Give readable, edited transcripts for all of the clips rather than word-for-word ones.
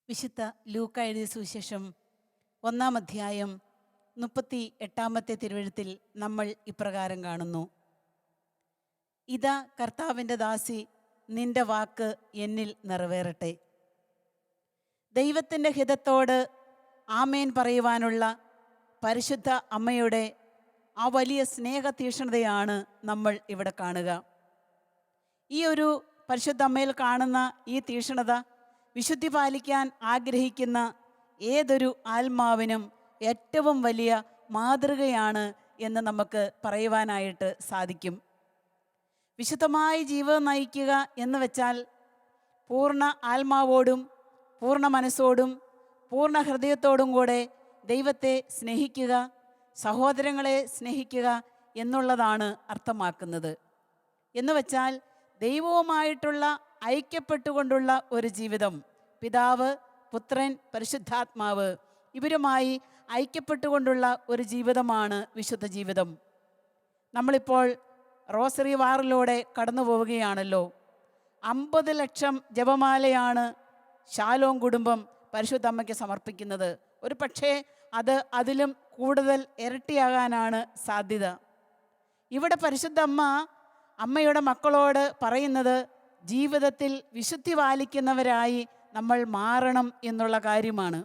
വിശുദ്ധ ലൂക്ക എഴുതിയ സുവിശേഷം 1-ാം അധ്യായം 38-ാമത്തെ തിരുവെഴുത്തിൽ നമ്മൾ ഇപ്രകാരം കാണുന്നു: ഇതാ കർത്താവിൻ്റെ ദാസി, നിന്റെ വാക്ക് എന്നിൽ നിറവേറട്ടെ. ദൈവത്തിൻ്റെ ഹിതത്തോട് ആമേൻ പറയുവാനുള്ള പരിശുദ്ധ അമ്മയുടെ ആ വലിയ സ്നേഹതീക്ഷ്ണതയാണ് നമ്മൾ ഇവിടെ കാണുക. ഈ ഒരു പരിശുദ്ധ അമ്മയിൽ കാണുന്ന ഈ തീക്ഷ്ണത വിശുദ്ധി പാലിക്കാൻ ആഗ്രഹിക്കുന്ന ഏതൊരു ആത്മാവിനും ഏറ്റവും വലിയ മാതൃകയാണ് എന്ന് നമുക്ക് പറയുവാനായിട്ട് സാധിക്കും. വിശുദ്ധമായ ജീവിതം നയിക്കുക എന്ന് വെച്ചാൽ പൂർണ്ണ ആത്മാവോടും പൂർണ്ണ മനസ്സോടും പൂർണ്ണ ഹൃദയത്തോടും കൂടെ ദൈവത്തെ സ്നേഹിക്കുക, സഹോദരങ്ങളെ സ്നേഹിക്കുക എന്നുള്ളതാണ് അർത്ഥമാക്കുന്നത്. എന്ന് വെച്ചാൽ ദൈവവുമായിട്ടുള്ള ഐക്യപ്പെട്ടുകൊണ്ടുള്ള ഒരു ജീവിതം, പിതാവ്, പുത്രൻ, പരിശുദ്ധാത്മാവ് ഇവരുമായി ഐക്യപ്പെട്ടുകൊണ്ടുള്ള ഒരു ജീവിതമാണ് വിശുദ്ധ ജീവിതം. നമ്മളിപ്പോൾ റോസറി വാറിലൂടെ കടന്നു പോവുകയാണല്ലോ. 50 ലക്ഷം ജപമാലയാണ് ശാലോം കുടുംബം പരിശുദ്ധ അമ്മയ്ക്ക് സമർപ്പിക്കുന്നത്. ഒരു പക്ഷേ അത് അതിലും കൂടുതൽ ഇരട്ടിയാകാനാണ് സാധ്യത. ഇവിടെ പരിശുദ്ധ അമ്മയുടെ മക്കളോട് പറയുന്നത് ജീവിതത്തിൽ വിശുദ്ധി പാലിക്കുന്നവരായി നമ്മൾ മാറണം എന്നുള്ള കാര്യമാണ്.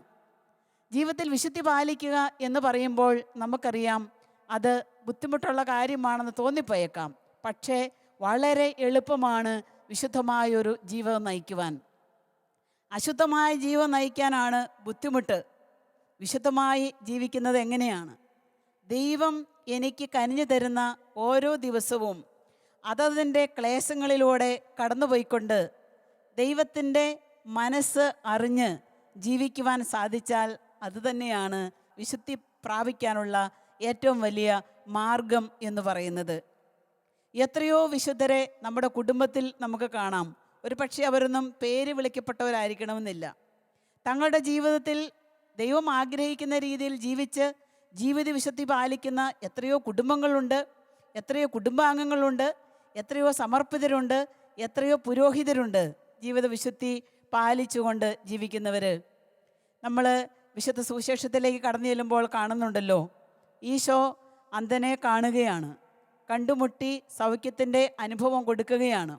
ജീവിതത്തിൽ വിശുദ്ധി പാലിക്കുക എന്ന് പറയുമ്പോൾ നമുക്കറിയാം അത് ബുദ്ധിമുട്ടുള്ള കാര്യമാണെന്ന് തോന്നിപ്പോയേക്കാം. പക്ഷേ വളരെ എളുപ്പമാണ് വിശുദ്ധമായൊരു ജീവിതം നയിക്കുവാൻ. അശുദ്ധമായ ജീവിതം നയിക്കാനാണ് ബുദ്ധിമുട്ട്. വിശുദ്ധമായി ജീവിക്കുന്നത് എങ്ങനെയാണ്? ദൈവം എനിക്ക് കനിഞ്ഞു തരുന്ന ഓരോ ദിവസവും അതതിൻ്റെ ക്ലേശങ്ങളിലൂടെ കടന്നുപോയിക്കൊണ്ട് ദൈവത്തിൻ്റെ മനസ്സ് അറിഞ്ഞ് ജീവിക്കുവാൻ സാധിച്ചാൽ അതുതന്നെയാണ് വിശുദ്ധി പ്രാപിക്കാനുള്ള ഏറ്റവും വലിയ മാർഗം എന്ന് പറയുന്നത്. എത്രയോ വിശുദ്ധരെ നമ്മുടെ കുടുംബത്തിൽ നമുക്ക് കാണാം. ഒരു പക്ഷേ അവരൊന്നും പേര് വിളിക്കപ്പെട്ടവരായിരിക്കണമെന്നില്ല. തങ്ങളുടെ ജീവിതത്തിൽ ദൈവം ആഗ്രഹിക്കുന്ന രീതിയിൽ ജീവിച്ച് ജീവിത വിശുദ്ധി പാലിക്കുന്ന എത്രയോ കുടുംബങ്ങളുണ്ട്, എത്രയോ കുടുംബാംഗങ്ങളുണ്ട്, എത്രയോ സമർപ്പിതരുണ്ട്, എത്രയോ പുരോഹിതരുണ്ട് ജീവിത വിശുദ്ധി പാലിച്ചുകൊണ്ട് ജീവിക്കുന്നവർ. നമ്മൾ വിശുദ്ധ സുവിശേഷത്തിലേക്ക് കടന്നു ചെല്ലുമ്പോൾ കാണുന്നുണ്ടല്ലോ, ഈശോ അന്ധനെ കാണുകയാണ്, കണ്ടുമുട്ടി സൗഖ്യത്തിൻ്റെ അനുഭവം കൊടുക്കുകയാണ്.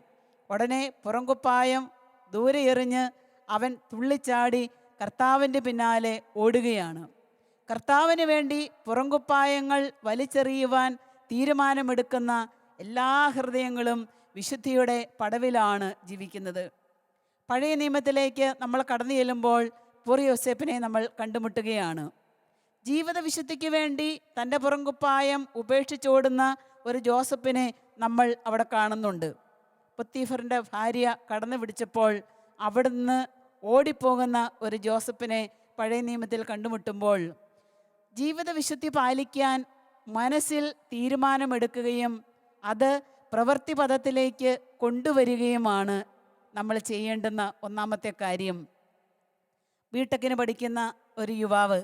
ഉടനെ പുറംകുപ്പായം ദൂരെ എറിഞ്ഞ് അവൻ തുള്ളിച്ചാടി കർത്താവിൻ്റെ പിന്നാലെ ഓടുകയാണ്. കർത്താവിന് വേണ്ടി പുറംകുപ്പായങ്ങൾ വലിച്ചെറിയുവാൻ തീരുമാനമെടുക്കുന്ന എല്ലാ ഹൃദയങ്ങളും വിശുദ്ധിയുടെ പടവിലാണ് ജീവിക്കുന്നത്. പഴയ നിയമത്തിലേക്ക് നമ്മൾ കടന്നു ചെല്ലുമ്പോൾ പൂർ യോസേപ്പിനെ നമ്മൾ കണ്ടുമുട്ടുകയാണ്. ജീവിത വിശുദ്ധിക്ക് വേണ്ടി തൻ്റെ പുറംകുപ്പായം ഉപേക്ഷിച്ചോടുന്ന ഒരു ജോസഫിനെ നമ്മൾ അവിടെ കാണുന്നുണ്ട്. പൊത്തീഫറിൻ്റെ ഭാര്യ കടന്നു പിടിച്ചപ്പോൾ അവിടുന്ന് ഓടിപ്പോകുന്ന ഒരു ജോസഫിനെ പഴയ നിയമത്തിൽ കണ്ടുമുട്ടുമ്പോൾ ജീവിത വിശുദ്ധി പാലിക്കാൻ മനസ്സിൽ തീരുമാനമെടുക്കുകയും അത് പ്രവൃത്തി പദത്തിലേക്ക് കൊണ്ടുവരികയുമാണ് നമ്മൾ ചെയ്യേണ്ടുന്ന ഒന്നാമത്തെ കാര്യം. ബിടെക്കിന് പഠിക്കുന്ന ഒരു യുവാവ്,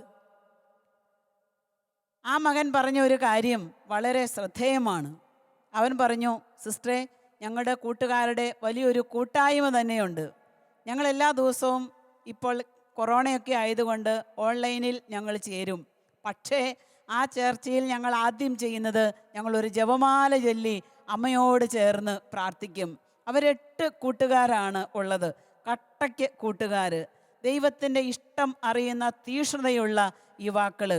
ആ മകൻ പറഞ്ഞ ഒരു കാര്യം വളരെ ശ്രദ്ധേയമാണ്. അവൻ പറഞ്ഞു, സിസ്റ്ററെ, ഞങ്ങളുടെ കൂട്ടുകാരുടെ വലിയൊരു കൂട്ടായ്മ തന്നെയുണ്ട്. ഞങ്ങൾ എല്ലാ ദിവസവും ഇപ്പോൾ കൊറോണയൊക്കെ ആയതുകൊണ്ട് ഓൺലൈനിൽ ഞങ്ങൾ ചേരും. പക്ഷേ ആ ചേർച്ചയിൽ ഞങ്ങൾ ആദ്യം ചെയ്യുന്നത് ഞങ്ങളൊരു ജപമാല ചൊല്ലി അമ്മയോട് ചേർന്ന് പ്രാർത്ഥിക്കും. അവർ 8 കൂട്ടുകാരാണ് ഉള്ളത്, കട്ടയ്ക്ക് കൂട്ടുകാർ, ദൈവത്തിൻ്റെ ഇഷ്ടം അറിയുന്ന തീക്ഷ്ണതയുള്ള യുവാക്കൾ.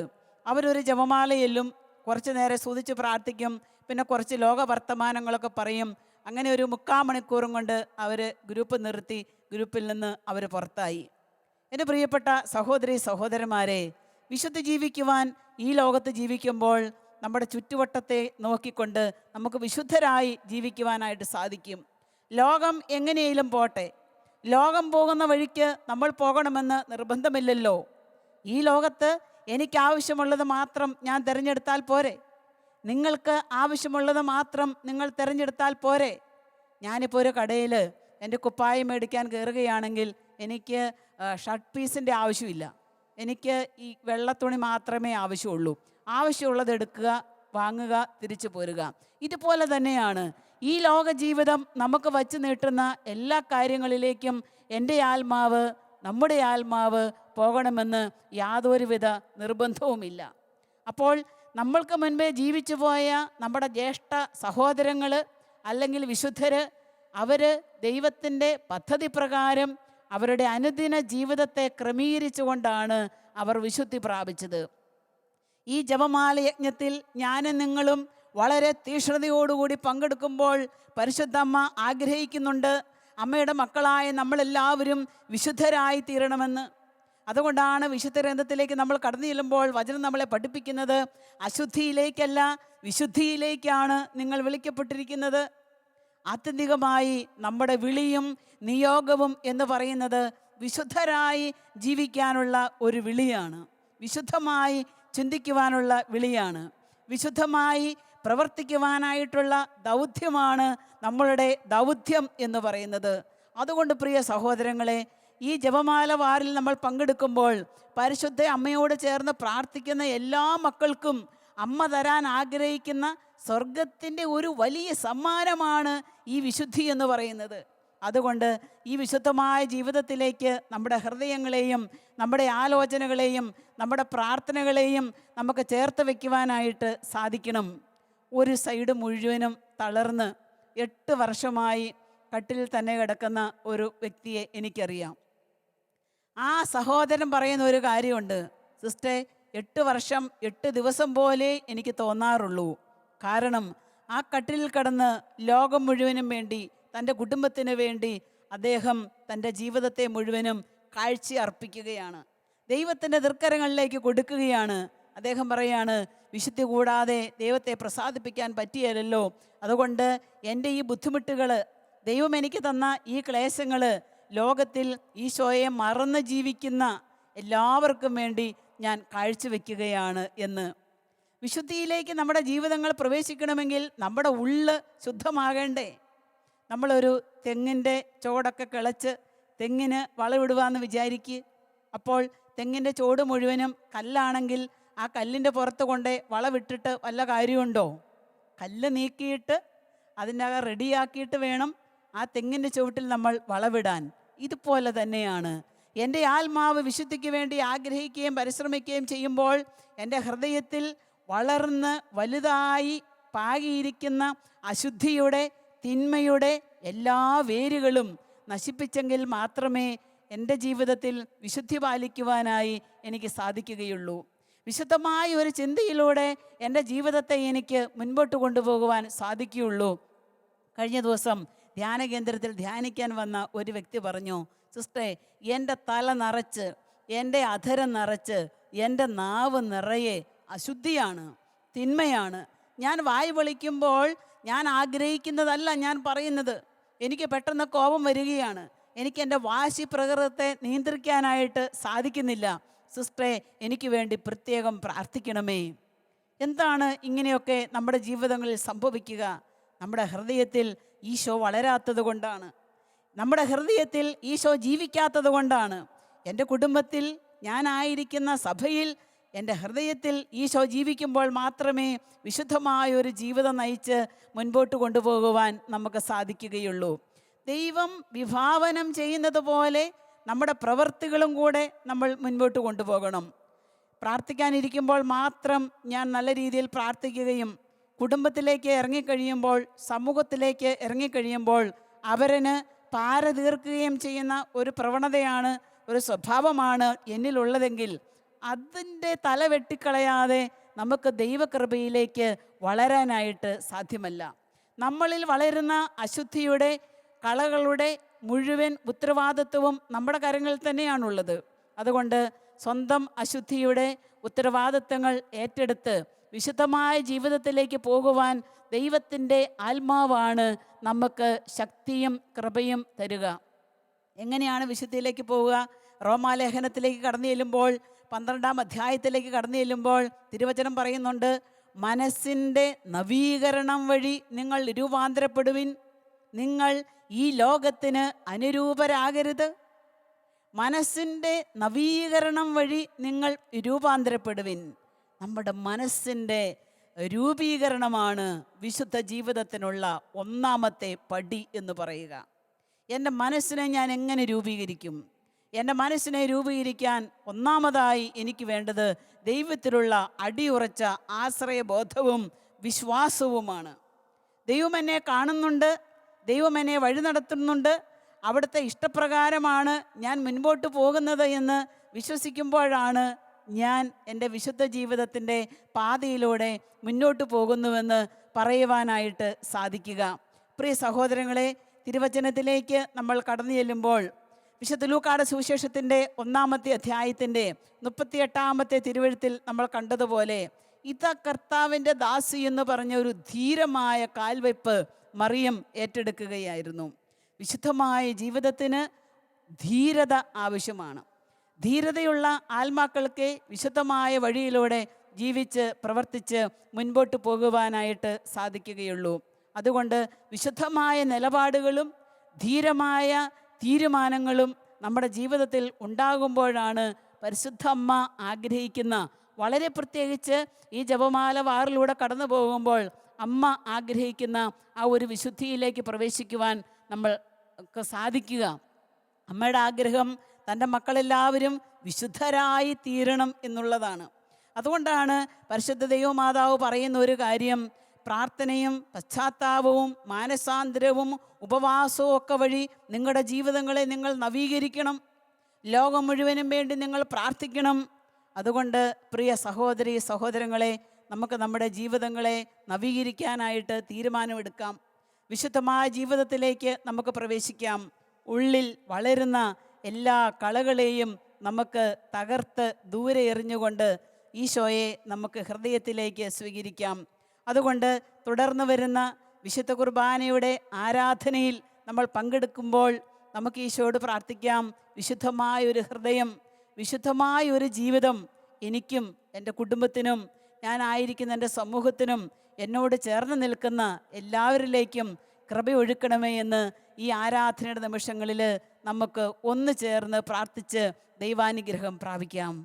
അവരൊരു ജപമാലയിലും കുറച്ച് നേരം സ്തുതിച്ച് പ്രാർത്ഥിക്കും, പിന്നെ കുറച്ച് ലോക വർത്തമാനങ്ങളൊക്കെ പറയും. അങ്ങനെ ഒരു 3/4 മണിക്കൂറും കൊണ്ട് അവർ ഗ്രൂപ്പ് നിർത്തി ഗ്രൂപ്പിൽ നിന്ന് അവർ പുറത്തായി. എൻ്റെ പ്രിയപ്പെട്ട സഹോദരി സഹോദരന്മാരെ, വിശുദ്ധി ജീവിക്കുവാൻ ഈ ലോകത്ത് ജീവിക്കുമ്പോൾ നമ്മുടെ ചുറ്റുവട്ടത്തെ നോക്കിക്കൊണ്ട് നമുക്ക് വിശുദ്ധരായി ജീവിക്കുവാനായിട്ട് സാധിക്കും. ലോകം എങ്ങനെയും പോട്ടെ, ലോകം പോകുന്ന വഴിക്ക് നമ്മൾ പോകണമെന്ന് നിർബന്ധമില്ലല്ലോ. ഈ ലോകത്ത് എനിക്ക് ആവശ്യമുള്ളത് മാത്രം ഞാൻ തിരഞ്ഞെടുത്താൽ പോരെ? നിങ്ങൾക്ക് ആവശ്യമുള്ളത് മാത്രം നിങ്ങൾ തിരഞ്ഞെടുത്താൽ പോരെ? ഞാനിപ്പോൾ ഒരു കടയിൽ എൻ്റെ കുപ്പായം മേടിക്കാൻ കയറുകയാണെങ്കിൽ എനിക്ക് ഷർട്ട് പീസിൻ്റെ ആവശ്യമില്ല, എനിക്ക് ഈ വെള്ളത്തുണി മാത്രമേ ആവശ്യമുള്ളൂ, ആവശ്യമുള്ളത് എടുക്കുക, വാങ്ങുക, തിരിച്ചു പോരുക. ഇതുപോലെ തന്നെയാണ് ഈ ലോക ജീവിതം നമുക്ക് വച്ച് നീട്ടുന്ന എല്ലാ കാര്യങ്ങളിലേക്കും എൻ്റെ ആത്മാവ്, നമ്മുടെ ആത്മാവ് പോകണമെന്ന് യാതൊരുവിധ നിർബന്ധവുമില്ല. അപ്പോൾ നമ്മൾക്ക് മുൻപേ ജീവിച്ചു പോയ നമ്മുടെ ജ്യേഷ്ഠ സഹോദരങ്ങൾ അല്ലെങ്കിൽ വിശുദ്ധർ, അവർ ദൈവത്തിൻ്റെ പദ്ധതി പ്രകാരം അവരുടെ അനുദിന ജീവിതത്തെ ക്രമീകരിച്ചുകൊണ്ടാണ് അവർ വിശുദ്ധി പ്രാപിച്ചത്. ഈ ജപമാല യജ്ഞത്തിൽ ഞാനും നിങ്ങളും വളരെ തീക്ഷ്ണതയോടുകൂടി പങ്കെടുക്കുമ്പോൾ പരിശുദ്ധമ്മ ആഗ്രഹിക്കുന്നുണ്ട് അമ്മയുടെ മക്കളായ നമ്മളെല്ലാവരും വിശുദ്ധരായി തീരണമെന്ന്. അതുകൊണ്ടാണ് വിശുദ്ധ ഗ്രന്ഥത്തിലേക്ക് നമ്മൾ കടന്നു ചെല്ലുമ്പോൾ വചനം നമ്മളെ പഠിപ്പിക്കുന്നത് അശുദ്ധിയിലേക്കല്ല, വിശുദ്ധിയിലേക്കാണ് നിങ്ങൾ വിളിക്കപ്പെട്ടിരിക്കുന്നത്. ആത്യന്തികമായി നമ്മുടെ വിളിയും നിയോഗവും എന്ന് പറയുന്നത് വിശുദ്ധരായി ജീവിക്കാനുള്ള ഒരു വിളിയാണ്, വിശുദ്ധമായി ചിന്തിക്കുവാനുള്ള വിളിയാണ്, വിശുദ്ധമായി പ്രവർത്തിക്കുവാനായിട്ടുള്ള ദൗത്യമാണ് നമ്മളുടെ ദൗത്യം എന്ന് പറയുന്നത്. അതുകൊണ്ട് പ്രിയ സഹോദരങ്ങളെ, ഈ ജപമാല വാരിൽ നമ്മൾ പങ്കെടുക്കുമ്പോൾ പരിശുദ്ധ അമ്മയോട് ചേർന്ന് പ്രാർത്ഥിക്കുന്ന എല്ലാ മക്കൾക്കും അമ്മ തരാൻ ആഗ്രഹിക്കുന്ന സ്വർഗത്തിൻ്റെ ഒരു വലിയ സമ്മാനമാണ് ഈ വിശുദ്ധി എന്ന് പറയുന്നത്. അതുകൊണ്ട് ഈ വിശുദ്ധമായ ജീവിതത്തിലേക്ക് നമ്മുടെ ഹൃദയങ്ങളെയും നമ്മുടെ ആലോചനകളെയും നമ്മുടെ പ്രാർത്ഥനകളെയും നമുക്ക് ചേർത്ത് വയ്ക്കുവാനായിട്ട് സാധിക്കണം. ഒരു സൈഡ് മുഴുവനും തളർന്ന് 8 വർഷമായി കട്ടിലിൽ തന്നെ കിടക്കുന്ന ഒരു വ്യക്തിയെ എനിക്കറിയാം. ആ സഹോദരൻ പറയുന്ന ഒരു കാര്യമുണ്ട്, സിസ്റ്ററെ 8 വർഷം 8 ദിവസം പോലെ എനിക്ക് തോന്നാറുള്ളൂ. കാരണം ആ കട്ടിലിൽ കിടന്ന് ലോകം മുഴുവനും വേണ്ടി, തൻ്റെ കുടുംബത്തിന് വേണ്ടി അദ്ദേഹം തൻ്റെ ജീവിതത്തെ മുഴുവനും കാഴ്ച അർപ്പിക്കുകയാണ്, ദൈവത്തിൻ്റെ തൃക്കരങ്ങളിലേക്ക് കൊടുക്കുകയാണ്. അദ്ദേഹം പറയാണ്, വിശുദ്ധി കൂടാതെ ദൈവത്തെ പ്രസാദിപ്പിക്കാൻ പറ്റിയല്ലോ, അതുകൊണ്ട് എൻ്റെ ഈ ബുദ്ധിമുട്ടുകൾ, ദൈവം എനിക്ക് തന്ന ഈ ക്ലേശങ്ങൾ ലോകത്തിൽ ഈശോയെ മറന്ന് ജീവിക്കുന്ന എല്ലാവർക്കും വേണ്ടി ഞാൻ കാഴ്ചവെക്കുകയാണ് എന്ന്. വിശുദ്ധിയിലേക്ക് നമ്മുടെ ജീവിതങ്ങൾ പ്രവേശിക്കണമെങ്കിൽ നമ്മുടെ ഉള്ള് ശുദ്ധമാകേണ്ടേ? നമ്മളൊരു തെങ്ങിൻ്റെ ചോടൊക്കെ കിളച്ച് തെങ്ങിന് വളമിടുവാന്ന് വിചാരിക്കുക. അപ്പോൾ തെങ്ങിൻ്റെ ചോട് മുഴുവനും കല്ലാണെങ്കിൽ ആ കല്ലിൻ്റെ പുറത്ത് കൊണ്ട് വളവിട്ടിട്ട് വല്ല കാര്യമുണ്ടോ? കല്ല് നീക്കിയിട്ട് അതിൻ്റെ റെഡിയാക്കിയിട്ട് വേണം ആ തെങ്ങിൻ്റെ ചുവട്ടിൽ നമ്മൾ വളവിടാൻ. ഇതുപോലെ തന്നെയാണ് എൻ്റെ ആത്മാവ് വിശുദ്ധിക്ക് വേണ്ടി ആഗ്രഹിക്കുകയും പരിശ്രമിക്കുകയും ചെയ്യുമ്പോൾ എൻ്റെ ഹൃദയത്തിൽ വളർന്ന് വലുതായി പാകിയിരിക്കുന്ന അശുദ്ധിയുടെ, തിന്മയുടെ എല്ലാ വേരുകളും നശിപ്പിച്ചെങ്കിൽ മാത്രമേ എൻ്റെ ജീവിതത്തിൽ വിശുദ്ധി പാലിക്കുവാനായി എനിക്ക് സാധിക്കുകയുള്ളൂ. വിശുദ്ധമായ ഒരു ചിന്തയിലൂടെ എൻ്റെ ജീവിതത്തെ എനിക്ക് മുൻപോട്ട് കൊണ്ടുപോകുവാൻ സാധിക്കുകയുള്ളൂ. കഴിഞ്ഞ ദിവസം ധ്യാന കേന്ദ്രത്തിൽ ധ്യാനിക്കാൻ വന്ന ഒരു വ്യക്തി പറഞ്ഞു, സിസ്റ്ററെ, എൻ്റെ തല നിറച്ച്, എൻ്റെ അധരം നിറച്ച്, എൻ്റെ നാവ് നിറയെ അശുദ്ധിയാണ്, തിന്മയാണ്. ഞാൻ വായ് വിളിക്കുമ്പോൾ ഞാൻ ആഗ്രഹിക്കുന്നതല്ല ഞാൻ പറയുന്നത്, എനിക്ക് പെട്ടെന്ന് കോപം വരികയാണ്, എനിക്ക് എൻ്റെ വാശി പ്രകൃതത്തെ നിയന്ത്രിക്കാനായിട്ട് സാധിക്കുന്നില്ല. സിസ്റ്ററെ, എനിക്ക് വേണ്ടി പ്രത്യേകം പ്രാർത്ഥിക്കണമേ. എന്താണ് ഇങ്ങനെയൊക്കെ നമ്മുടെ ജീവിതങ്ങളിൽ സംഭവിക്കുക? നമ്മുടെ ഹൃദയത്തിൽ ഈശോ വളരാത്തത് കൊണ്ടാണ്, നമ്മുടെ ഹൃദയത്തിൽ ഈശോ ജീവിക്കാത്തത് കൊണ്ടാണ്. എൻ്റെ കുടുംബത്തിൽ, ഞാനായിരിക്കുന്ന സഭയിൽ എൻ്റെ ഹൃദയത്തിൽ ഈശോ ജീവിക്കുമ്പോൾ മാത്രമേ വിശുദ്ധമായൊരു ജീവിതം നയിച്ച് മുൻപോട്ട് കൊണ്ടുപോകുവാൻ നമുക്ക് സാധിക്കുകയുള്ളൂ. ദൈവം വിഭാവനം ചെയ്യുന്നത് പോലെ നമ്മുടെ പ്രവൃത്തികളും കൂടെ നമ്മൾ മുൻപോട്ട് കൊണ്ടുപോകണം. പ്രാർത്ഥിക്കാനിരിക്കുമ്പോൾ മാത്രം ഞാൻ നല്ല രീതിയിൽ പ്രാർത്ഥിക്കുകയും കുടുംബത്തിലേക്ക് ഇറങ്ങിക്കഴിയുമ്പോൾ, സമൂഹത്തിലേക്ക് ഇറങ്ങിക്കഴിയുമ്പോൾ അവരന് പാര തീർക്കുകയും ചെയ്യുന്ന ഒരു പ്രവണതയാണ്, ഒരു സ്വഭാവമാണ് എന്നിലുള്ളതെങ്കിൽ അതിൻ്റെ തല വെട്ടിക്കളയാതെ നമുക്ക് ദൈവകൃപയിലേക്ക് വളരാനായിട്ട് സാധ്യമല്ല. നമ്മളിൽ വളരുന്ന അശുദ്ധിയുടെ, കളകളുടെ മുഴുവൻ ഉത്തരവാദിത്വവും നമ്മുടെ കരങ്ങളിൽ തന്നെയാണുള്ളത്. അതുകൊണ്ട് സ്വന്തം അശുദ്ധിയുടെ ഉത്തരവാദിത്വങ്ങൾ ഏറ്റെടുത്ത് വിശുദ്ധമായ ജീവിതത്തിലേക്ക് പോകുവാൻ ദൈവത്തിൻ്റെ ആത്മാവാണ് നമുക്ക് ശക്തിയും കൃപയും തരിക. എങ്ങനെയാണ് വിശുദ്ധിയിലേക്ക് പോവുക? റോമാലേഖനത്തിലേക്ക് കടന്നു ചെല്ലുമ്പോൾ, 12-ാം അധ്യായത്തിലേക്ക് കടന്നു ചെല്ലുമ്പോൾ തിരുവചനം പറയുന്നുണ്ട്, മനസ്സിൻ്റെ നവീകരണം വഴി നിങ്ങൾ രൂപാന്തരപ്പെടുവിൻ, നിങ്ങൾ ഈ ലോകത്തിന് അനുരൂപരാകരുത്. മനസ്സിൻ്റെ നവീകരണം വഴി നിങ്ങൾ രൂപാന്തരപ്പെടുവിൻ. നമ്മുടെ മനസ്സിൻ്റെ രൂപീകരണമാണ് വിശുദ്ധ ജീവിതത്തിനുള്ള ഒന്നാമത്തെ പടി എന്ന് പറയുക. എൻ്റെ മനസ്സിനെ ഞാൻ എങ്ങനെ രൂപീകരിക്കും? എൻ്റെ മനസ്സിനെ രൂപീകരിക്കാൻ ഒന്നാമതായി എനിക്ക് വേണ്ടത് ദൈവത്തിലുള്ള അടിയുറച്ച ആശ്രയബോധവും വിശ്വാസവുമാണ്. ദൈവം എന്നെ കാണുന്നുണ്ട്, ദൈവം എന്നെ വഴി നടത്തുന്നുണ്ട്, അവിടുത്തെ ഇഷ്ടപ്രകാരമാണ് ഞാൻ മുൻപോട്ട് പോകുന്നത് എന്ന് വിശ്വസിക്കുമ്പോഴാണ് ഞാൻ എൻ്റെ വിശുദ്ധ ജീവിതത്തിൻ്റെ പാതയിലൂടെ മുന്നോട്ട് പോകുന്നുവെന്ന് പറയുവാനായിട്ട് സാധിക്കുക. പ്രിയ സഹോദരങ്ങളെ, തിരുവചനത്തിലേക്ക് നമ്മൾ കടന്നു ചെല്ലുമ്പോൾ വിശുദ്ധ ലൂക്കായുടെ സുവിശേഷത്തിൻ്റെ 1-ാമത്തെ അധ്യായത്തിൻ്റെ 38-ാമത്തെ തിരുവെഴുത്തിൽ നമ്മൾ കണ്ടതുപോലെ ഇതാ കർത്താവിൻ്റെ ദാസി എന്ന് പറഞ്ഞ ഒരു ധീരമായ കാൽവെപ്പ് മറിയം ഏറ്റെടുക്കുകയായിരുന്നു. വിശുദ്ധമായ ജീവിതത്തിന് ധീരത ആവശ്യമാണ്. ധീരതയുള്ള ആത്മാക്കൾക്ക് വിശുദ്ധമായ വഴിയിലൂടെ ജീവിച്ച് പ്രവർത്തിച്ച് മുൻപോട്ട് പോകുവാനായിട്ട് സാധിക്കുകയുള്ളൂ. അതുകൊണ്ട് വിശുദ്ധമായ നിലപാടുകളും ധീരമായ തീരുമാനങ്ങളും നമ്മുടെ ജീവിതത്തിൽ ഉണ്ടാകുമ്പോഴാണ് പരിശുദ്ധ അമ്മ ആഗ്രഹിക്കുന്ന, വളരെ പ്രത്യേകിച്ച് ഈ ജപമാല വാറിലൂടെ കടന്നു പോകുമ്പോൾ അമ്മ ആഗ്രഹിക്കുന്ന ആ ഒരു വിശുദ്ധിയിലേക്ക് പ്രവേശിക്കുവാൻ നമ്മൾക്ക് സാധിക്കുക. അമ്മയുടെ ആഗ്രഹം തൻ്റെ മക്കളെല്ലാവരും വിശുദ്ധരായി തീരണം എന്നുള്ളതാണ്. അതുകൊണ്ടാണ് പരിശുദ്ധ ദൈവമാതാവ് പറയുന്ന ഒരു കാര്യം, പ്രാർത്ഥനയും പശ്ചാത്താപവും മാനസാന്തരവും ഉപവാസവും ഒക്കെ വഴി നിങ്ങളുടെ ജീവിതങ്ങളെ നിങ്ങൾ നവീകരിക്കണം. ലോകം മുഴുവനും വേണ്ടി നിങ്ങൾ പ്രാർത്ഥിക്കണം. അതുകൊണ്ട് പ്രിയ സഹോദരി സഹോദരങ്ങളെ, നമുക്ക് നമ്മുടെ ജീവിതങ്ങളെ നവീകരിക്കാനായിട്ട് തീരുമാനമെടുക്കാം. വിശുദ്ധമായ ജീവിതത്തിലേക്ക് നമുക്ക് പ്രവേശിക്കാം. ഉള്ളിൽ വളരുന്ന എല്ലാ കളകളെയും നമുക്ക് തകർത്ത് ദൂരെ എറിഞ്ഞുകൊണ്ട് ഈശോയെ നമുക്ക് ഹൃദയത്തിലേക്ക് സ്വീകരിക്കാം. അതുകൊണ്ട് തുടർന്ന് വരുന്ന വിശുദ്ധ കുർബാനയുടെ ആരാധനയിൽ നമ്മൾ പങ്കെടുക്കുമ്പോൾ നമുക്ക് ഈശോയോട് പ്രാർത്ഥിക്കാം, വിശുദ്ധമായൊരു ഹൃദയം, വിശുദ്ധമായൊരു ജീവിതം എനിക്കും എൻ്റെ കുടുംബത്തിനും ഞാനായിരിക്കുന്ന എൻ്റെ സമൂഹത്തിനും എന്നോട് ചേർന്ന് നിൽക്കുന്ന എല്ലാവരിലേക്കും കൃപയൊഴുക്കണമേ എന്ന് ഈ ആരാധനയുടെ നിമിഷങ്ങളിൽ നമുക്ക് ഒന്ന് ചേർന്ന് പ്രാർത്ഥിച്ച് ദൈവാനുഗ്രഹം പ്രാപിക്കാം.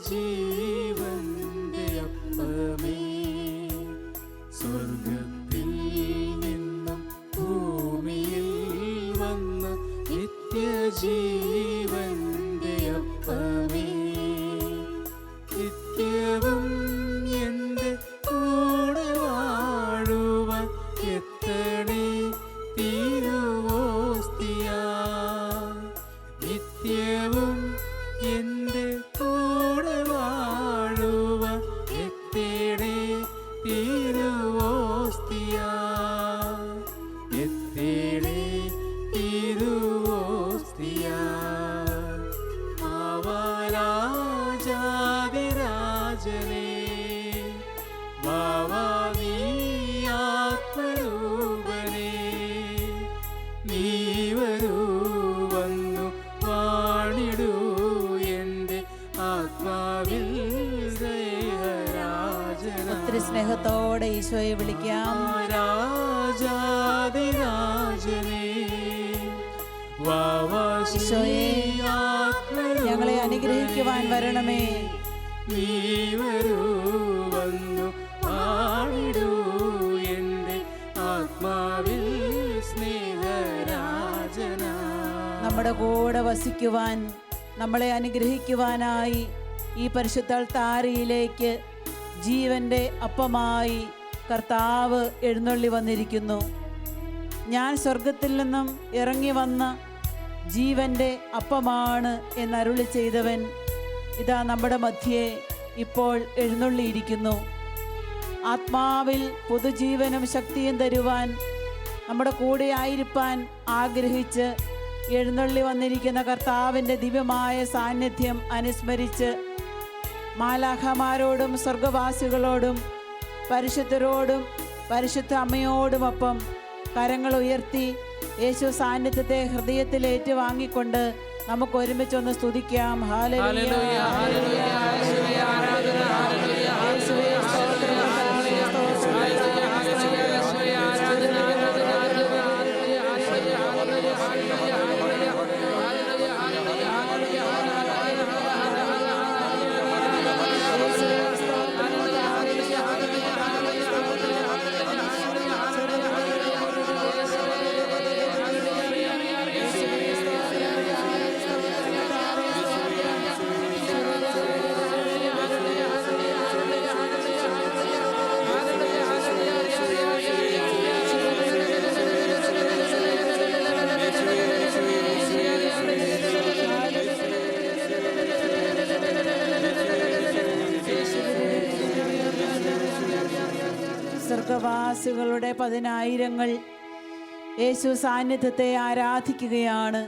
ജീവന്റെ അപ്പമേ, സ്വർഗത്തിൽ നിന്നും ഭൂമിയിൽ വന്ന നിത്യജീവന്റെ അപ്പമേ, നിത്യവും എൻ്റെ കൂടെ വാഴുവാൻ എത്തണേ തിരുവോസ്തിയാ, നിത്യവും എൻ്റെ കൂടെ വാഴുവാൻ എത്തേണേ തിരുവോസ്തിയാ, എത്തേണേ തിരുവോസ്തിയാ. ആവാരാജാതിരാജനേ, വാവാ നീ ആത്മരൂപനേ, നീ വരൂ വന്നു വാണിടൂ എൻ്റെ ആത്മാവിൽ സ്നേഹരാജന. ഒത്തിരി സ്നേഹത്തോടെ ഈശോയെ വിളിക്കാം. രാജാതിരാജനേ, വാവാ ഈശോയെ ഞങ്ങളെ അനുഗ്രഹിക്കുവാൻ വരണമേ. നീ വരൂ വന്നു വാണിടൂ എൻ്റെ ആത്മാവിൽ സ്നേഹരാജന. നമ്മുടെ കൂടെ വസിക്കുവാൻ, നമ്മളെ അനുഗ്രഹിക്കുവാനായി ഈ പരിശുദ്ധ അൾത്താരയിലേക്ക് ജീവൻ്റെ അപ്പമായി കർത്താവ് എഴുന്നള്ളി വന്നിരിക്കുന്നു. ഞാൻ സ്വർഗത്തിൽ നിന്നും ഇറങ്ങി വന്ന ജീവൻ്റെ അപ്പമാണ് എന്നരുളി ചെയ്തവൻ ഇതാ നമ്മുടെ മധ്യേ ഇപ്പോൾ എഴുന്നള്ളിയിരിക്കുന്നു. ആത്മാവിൽ പുതുജീവനും ശക്തിയും തരുവാൻ, നമ്മുടെ കൂടെ ആയിരിക്കാൻ ആഗ്രഹിച്ച് എഴുന്നള്ളി വന്നിരിക്കുന്ന കർത്താവിൻ്റെ ദിവ്യമായ സാന്നിധ്യം അനുസ്മരിച്ച് മാലാഖമാരോടും സ്വർഗവാസികളോടും പരിശുദ്ധരോടും പരിശുദ്ധ അമ്മയോടുമൊപ്പം കരങ്ങൾ ഉയർത്തി യേശു സാന്നിധ്യത്തെ ഹൃദയത്തിൽ ഏറ്റുവാങ്ങിക്കൊണ്ട് നമുക്ക് ഒരുമിച്ചൊന്ന് സ്തുതിക്കാം. ഹല്ലേലൂയ, ഹല്ലേലൂയ, ഹല്ലേലൂയ, ആരാധന, ഹല്ലേലൂയ, യേശുവേ സ്തോത്രം, കർത്താവേ സ്തോത്രം, യേശുവേ ആരാധന, ആരാധന, ആരാധന, ഹല്ലേലൂയ, ഹല്ലേലൂയ, ഹല്ലേലൂയ, ഹല്ലേലൂയ, ഹല്ലേലൂയ, ഹല്ലേലൂയ, ഹല്ലേലൂയ, സ്വർഗവാസികളുടെ പതിനായിരങ്ങൾ യേശു സാന്നിധ്യത്തെ ആരാധിക്കുകയാണ്.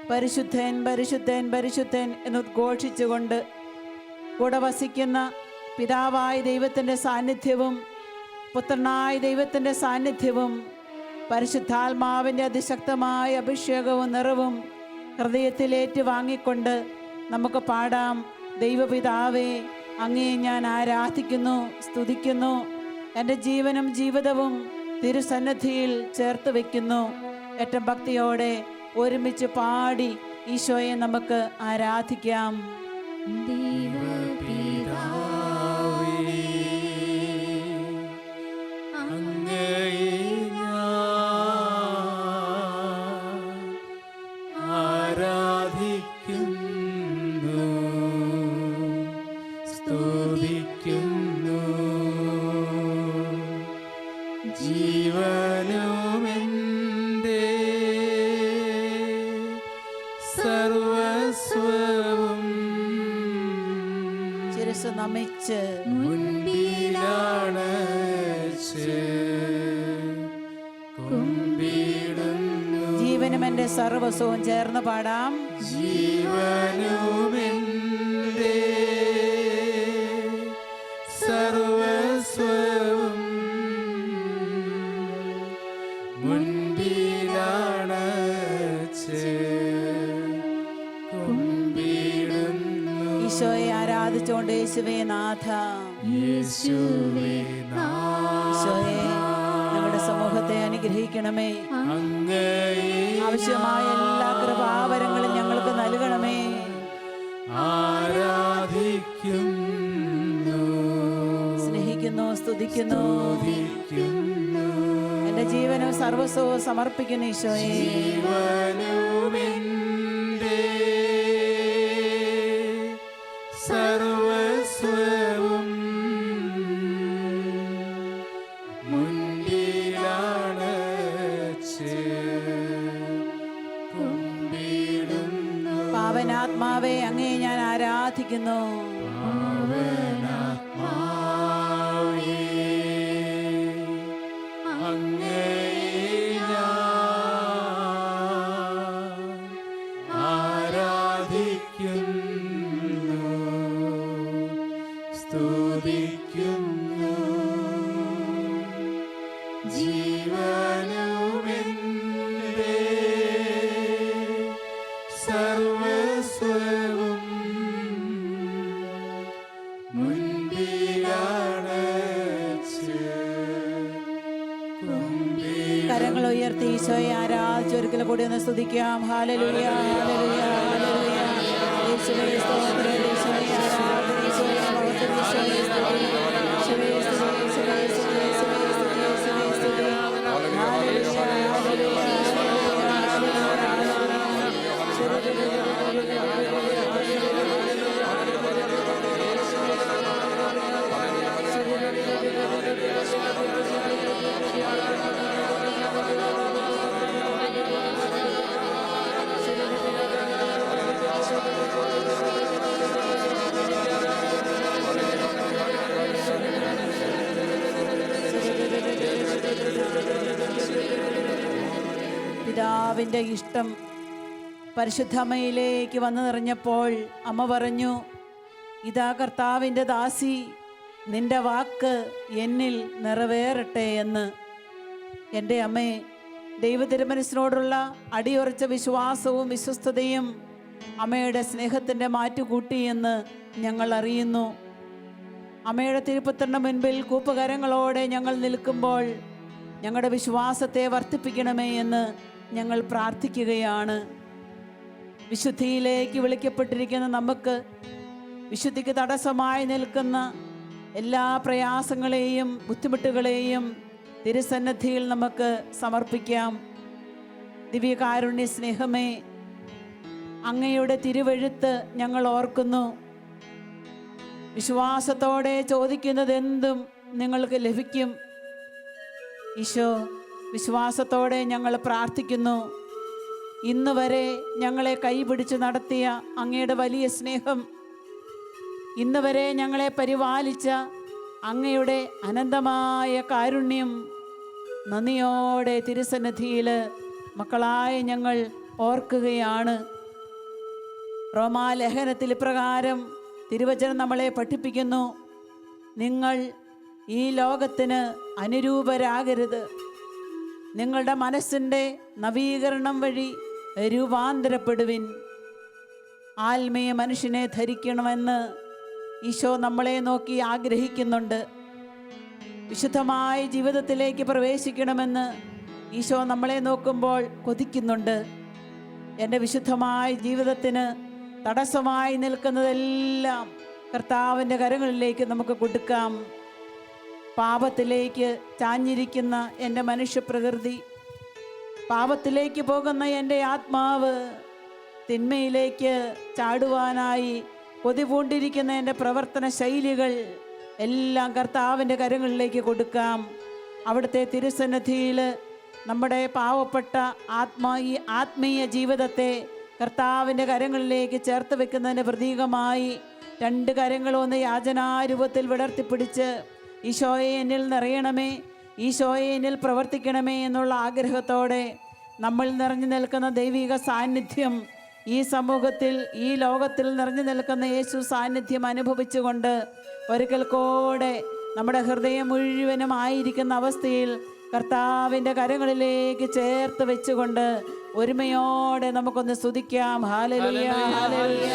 പരിശുദ്ധൻ, പരിശുദ്ധൻ, പരിശുദ്ധൻ എന്നുദ്ഘോഷിച്ചുകൊണ്ട് കൂടെ വസിക്കുന്ന പിതാവായ ദൈവത്തിൻ്റെ സാന്നിധ്യവും പുത്രനായ ദൈവത്തിൻ്റെ സാന്നിധ്യവും പരിശുദ്ധാത്മാവിൻ്റെ അതിശക്തമായ അഭിഷേകവും നിറവും ഹൃദയത്തിലേറ്റ് വാങ്ങിക്കൊണ്ട് നമുക്ക് പാടാം. ദൈവപിതാവേ, അങ്ങേ ഞാൻ ആരാധിക്കുന്നു, സ്തുതിക്കുന്നു. എൻ്റെ ജീവനും ജീവിതവും തിരുസന്നിധിയിൽ ചേർത്ത് വയ്ക്കുന്നു. ഏറ്റവും ഭക്തിയോടെ ഒരുമിച്ച് പാടി ഈശോയെ നമുക്ക് ആരാധിക്കാം. നമിച്ച് മുൻപിലാണ് ജീവനും എൻ്റെ സർവസ്വവും ചേർന്ന് പാടാം. ജീവനും എൻ്റെ സർവസ്വവും മുൻപിലാണ് ഈശോയെ ആരാധിച്ചുകൊണ്ട് യേശുവേ നാഥ, ഈശോയെ ഞങ്ങളുടെ സമൂഹത്തെ അനുഗ്രഹിക്കണമേ. ആവശ്യമായ എല്ലാ കൃപാവരങ്ങളും ഞങ്ങൾക്ക് നൽകണമേ. സ്നേഹിക്കുന്നു, സ്തുതിക്കുന്നു, എൻ്റെ ജീവനും സർവസ്വവും സമർപ്പിക്കുന്നു ഈശോയെ. സർവസ്വവും മുൻപിലാണ് പാവനാത്മാവേ, അങ്ങേ ഞാൻ ആരാധിക്കുന്നു. കരങ്ങൾ ഉയർത്തി ഈശോയെ ആരാധിച്ച് ഒരിക്കൽ കൂടി ഒന്ന് സ്തുതിക്കാം. ഹല്ലേലൂയ, ഹല്ലേലൂയ, ഹല്ലേലൂയ. യേശുവേ സ്തോത്രം, യേശുവേ ആരാധന, യേശുവേ സ്തോത്രം, യേശുവേ സ്തുതി, യേശുവേ സ്തുതി, യേശുവേ സ്തുതി, യേശുവേ സ്തുതി, യേശുവേ സ്തുതി. ഹല്ലേലൂയ, ഹല്ലേലൂയ, കർത്താവിൻ്റെ ഇഷ്ടം പരിശുദ്ധമ്മയിലേക്ക് വന്നു നിറഞ്ഞപ്പോൾ അമ്മ പറഞ്ഞു, ഇതാ കർത്താവിൻ്റെ ദാസി, നിന്റെ വാക്ക് എന്നിൽ നിറവേറട്ടെ എന്ന്. എൻ്റെ അമ്മേ, ദൈവതിരുമനസ്സിനോടുള്ള അടിയുറച്ച വിശ്വാസവും വിശ്വസ്തതയും അമ്മയുടെ സ്നേഹത്തിൻ്റെ മാറ്റുകൂട്ടിയെന്ന് ഞങ്ങൾ അറിയുന്നു. അമ്മയുടെ തിരുപ്പുത്രൻ്റെ മുൻപിൽ കൂപ്പുകരങ്ങളോടെ ഞങ്ങൾ നിൽക്കുമ്പോൾ ഞങ്ങളുടെ വിശ്വാസത്തെ വർദ്ധിപ്പിക്കണമേ എന്ന് ഞങ്ങൾ പ്രാർത്ഥിക്കുകയാണ്. വിശുദ്ധിയിലേക്ക് വിളിക്കപ്പെട്ടിരിക്കുന്ന നമുക്ക് വിശുദ്ധിക്ക് തടസ്സമായി നിൽക്കുന്ന എല്ലാ പ്രയാസങ്ങളെയും ബുദ്ധിമുട്ടുകളെയും തിരുസന്നിധിയിൽ നമുക്ക് സമർപ്പിക്കാം. ദിവ്യകാരുണ്യ സ്നേഹമേ, അങ്ങയുടെ തിരുവെഴുത്ത് ഞങ്ങൾ ഓർക്കുന്നു. വിശ്വാസത്തോടെ ചോദിക്കുന്നതെന്തും നിങ്ങൾക്ക് ലഭിക്കും. ഈശോ, വിശ്വാസത്തോടെ ഞങ്ങൾ പ്രാർത്ഥിക്കുന്നു. ഇന്ന് വരെ ഞങ്ങളെ കൈപിടിച്ച് നടത്തിയ അങ്ങയുടെ വലിയ സ്നേഹം, ഇന്ന് വരെ ഞങ്ങളെ പരിപാലിച്ച അങ്ങയുടെ അനന്തമായ കാരുണ്യം, നന്ദിയോടെ തിരുസന്നിധിയിൽ മക്കളായ ഞങ്ങൾ ഓർക്കുകയാണ്. റോമാലേഖനത്തിൽ ഇപ്രകാരം തിരുവചനം നമ്മളെ പഠിപ്പിക്കുന്നു, നിങ്ങൾ ഈ ലോകത്തിന് അനുരൂപരാകരുത്, നിങ്ങളുടെ മനസ്സിൻ്റെ നവീകരണം വഴി രൂപാന്തരപ്പെടുവിൻ. ആത്മീയ മനുഷ്യനെ ധരിക്കണമെന്ന് ഈശോ നമ്മളെ നോക്കി ആഗ്രഹിക്കുന്നുണ്ട്. വിശുദ്ധമായ ജീവിതത്തിലേക്ക് പ്രവേശിക്കണമെന്ന് ഈശോ നമ്മളെ നോക്കുമ്പോൾ കൊതിക്കുന്നുണ്ട്. എൻ്റെ വിശുദ്ധമായ ജീവിതത്തിന് തടസ്സമായി നിൽക്കുന്നതെല്ലാം കർത്താവിൻ്റെ കരങ്ങളിലേക്ക് നമുക്ക് കൊടുക്കാം. പാപത്തിലേക്ക് ചാഞ്ഞിരിക്കുന്ന എൻ്റെ മനുഷ്യപ്രകൃതി, പാപത്തിലേക്ക് പോകുന്ന എൻ്റെ ആത്മാവ്, തിന്മയിലേക്ക് ചാടുവാനായി കൊതിപൂണ്ടിരിക്കുന്ന എൻ്റെ പ്രവർത്തന ശൈലികൾ എല്ലാം കർത്താവിൻ്റെ കരങ്ങളിലേക്ക് കൊടുക്കാം. അവിടുത്തെ തിരുസന്നിധിയിൽ നമ്മുടെ പാവപ്പെട്ട ആത്മീയ ജീവിതത്തെ കർത്താവിൻ്റെ കരങ്ങളിലേക്ക് ചേർത്ത് വെക്കുന്നതിൻ്റെ പ്രതീകമായി രണ്ട് കരങ്ങളൊന്ന് യാചനാരൂപത്തിൽ വിടർത്തിപ്പിടിച്ച്, ഈശോയെ എന്നിൽ നിറയണമേ, ഈശോയെ എന്നിൽ പ്രവർത്തിക്കണമേ എന്നുള്ള ആഗ്രഹത്തോടെ നമ്മൾ നിറഞ്ഞു നിൽക്കുന്ന ദൈവിക സാന്നിധ്യം, ഈ സമൂഹത്തിൽ ഈ ലോകത്തിൽ നിറഞ്ഞു നിൽക്കുന്ന യേശു സാന്നിധ്യം അനുഭവിച്ചുകൊണ്ട് ഒരിക്കൽ കൂടെ നമ്മുടെ ഹൃദയം മുഴുവനും ആയിരിക്കുന്ന അവസ്ഥയിൽ കർത്താവിൻ്റെ കരങ്ങളിലേക്ക് ചേർത്ത് വെച്ചുകൊണ്ട് ഒരുമയോടെ നമുക്കൊന്ന് സ്തുതിക്കാം. ഹല്ലേലൂയ, ഹല്ലേലൂയ.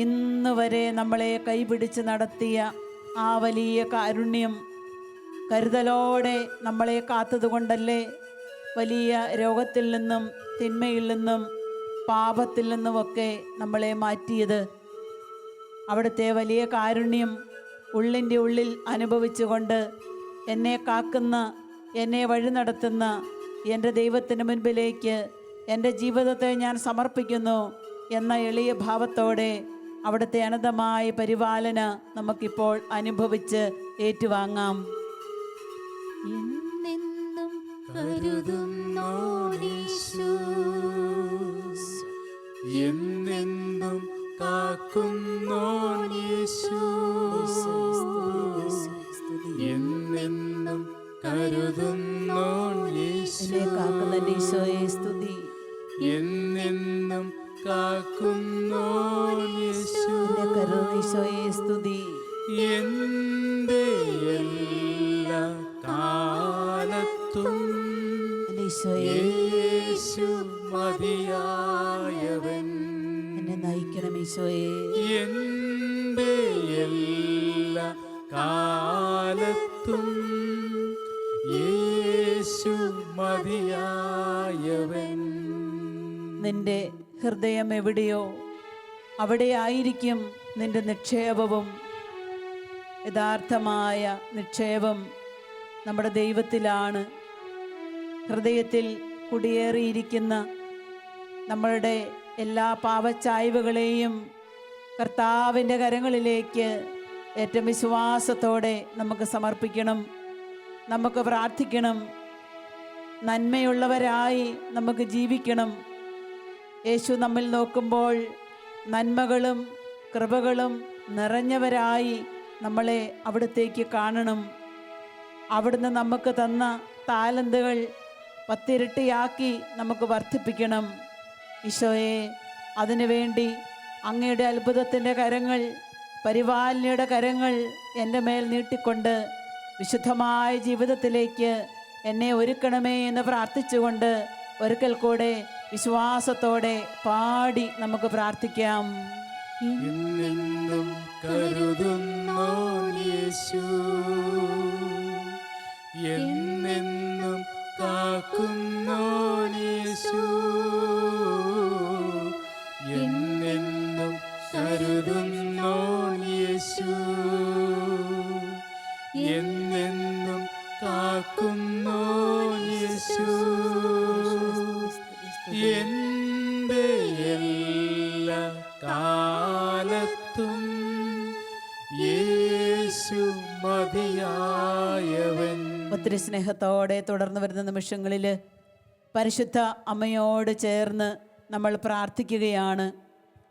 ഇന്ന് വരെ നമ്മളെ കൈപിടിച്ച് നടത്തിയ ആ വലിയ കാരുണ്യം, കരുതലോടെ നമ്മളെ കാത്തതുകൊണ്ടല്ലേ വലിയ രോഗത്തിൽ നിന്നും തിന്മയിൽ നിന്നും പാപത്തിൽ നിന്നുമൊക്കെ നമ്മളെ മാറ്റിയത്. അവിടുത്തെ വലിയ കാരുണ്യം ഉള്ളിൻ്റെ ഉള്ളിൽ അനുഭവിച്ചുകൊണ്ട് എന്നെ കാക്കുന്ന, എന്നെ വഴി നടത്തുന്ന എൻ്റെ ദൈവത്തിന് മുൻപിലേക്ക് എൻ്റെ ജീവിതത്തെ ഞാൻ സമർപ്പിക്കുന്നു എന്ന എളിയ ഭാവത്തോടെ അവിടുത്തെ അനന്തമായ പരിപാലന നമുക്കിപ്പോൾ അനുഭവിച്ച് ഏറ്റുവാങ്ങാം. എന്നെന്നും കരുതുന്നോനീശോ, എന്നെന്നും കാക്കുന്നോനീശോ, എന്നെന്നും കരുതുന്നോനീശോ, എന്നെ കാക്കുന്ന ഈശോയെ സ്തുതി. എന്നെന്നും കാക്കുന്നോനീശോ, എന്നെ കരുതുന്ന ഈശോയെ സ്തുതി. എന്റെ എല്ലാ കാലത്തും യേശു മതിയായവൻ, എന്നെ നയിക്കണം ഈശോയെ. എന്റെ എല്ലാ കാലത്തും യേശു മതിയായവൻ. നിന്റെ ഹൃദയം എവിടെയോ അവിടെയായിരിക്കും നിന്റെ നിക്ഷേപവും. യഥാർത്ഥമായ നിക്ഷേപം നമ്മുടെ ദൈവത്തിലാണ്. ഹൃദയത്തിൽ കുടിയേറിയിരിക്കുന്ന നമ്മളുടെ എല്ലാ പാപച്ചായ്വുകളെയും കർത്താവിൻ്റെ കരങ്ങളിലേക്ക് ഏറ്റവും വിശ്വാസത്തോടെ നമുക്ക് സമർപ്പിക്കണം. നമുക്ക് പ്രാർത്ഥിക്കണം. നന്മയുള്ളവരായി നമുക്ക് ജീവിക്കണം. യേശു നമ്മിൽ നോക്കുമ്പോൾ നന്മകളും കൃപകളും നിറഞ്ഞവരായി നമ്മളെ അവിടത്തേക്ക് കാണണം. അവിടുന്ന് നമുക്ക് തന്ന താലന്തുകൾ 10 ഇരട്ടിയാക്കി നമുക്ക് വർദ്ധിപ്പിക്കണം. ഈശോയെ, അതിനുവേണ്ടി അങ്ങയുടെ അത്ഭുതത്തിൻ്റെ കരങ്ങൾ, പരിപാലനയുടെ കരങ്ങൾ എൻ്റെ മേൽ നീട്ടിക്കൊണ്ട് വിശുദ്ധമായ ജീവിതത്തിലേക്ക് എന്നെ ഒരുക്കണമേ എന്ന് പ്രാർത്ഥിച്ചുകൊണ്ട് ഒരിക്കൽ കൂടെ വിശ്വാസത്തോടെ പാടി നമുക്ക് പ്രാർത്ഥിക്കാം. എന്നെന്നും കരുതുന്നോൻ യേശു, എന്നെന്നും കാക്കുന്നോൻ യേശു, എന്നെന്നും കരുതുന്നോൻ യേശു, എന്നെന്നും കാക്കുന്നോൻ യേശു. എന്റെ എല്ലാ കാലത്തും യേശു മതിയായവൻ. ഒത്തിരി സ്നേഹത്തോടെ തുടർന്ന് വരുന്ന നിമിഷങ്ങളിൽ പരിശുദ്ധ അമ്മയോട് ചേർന്ന് നമ്മൾ പ്രാർത്ഥിക്കുകയാണ്.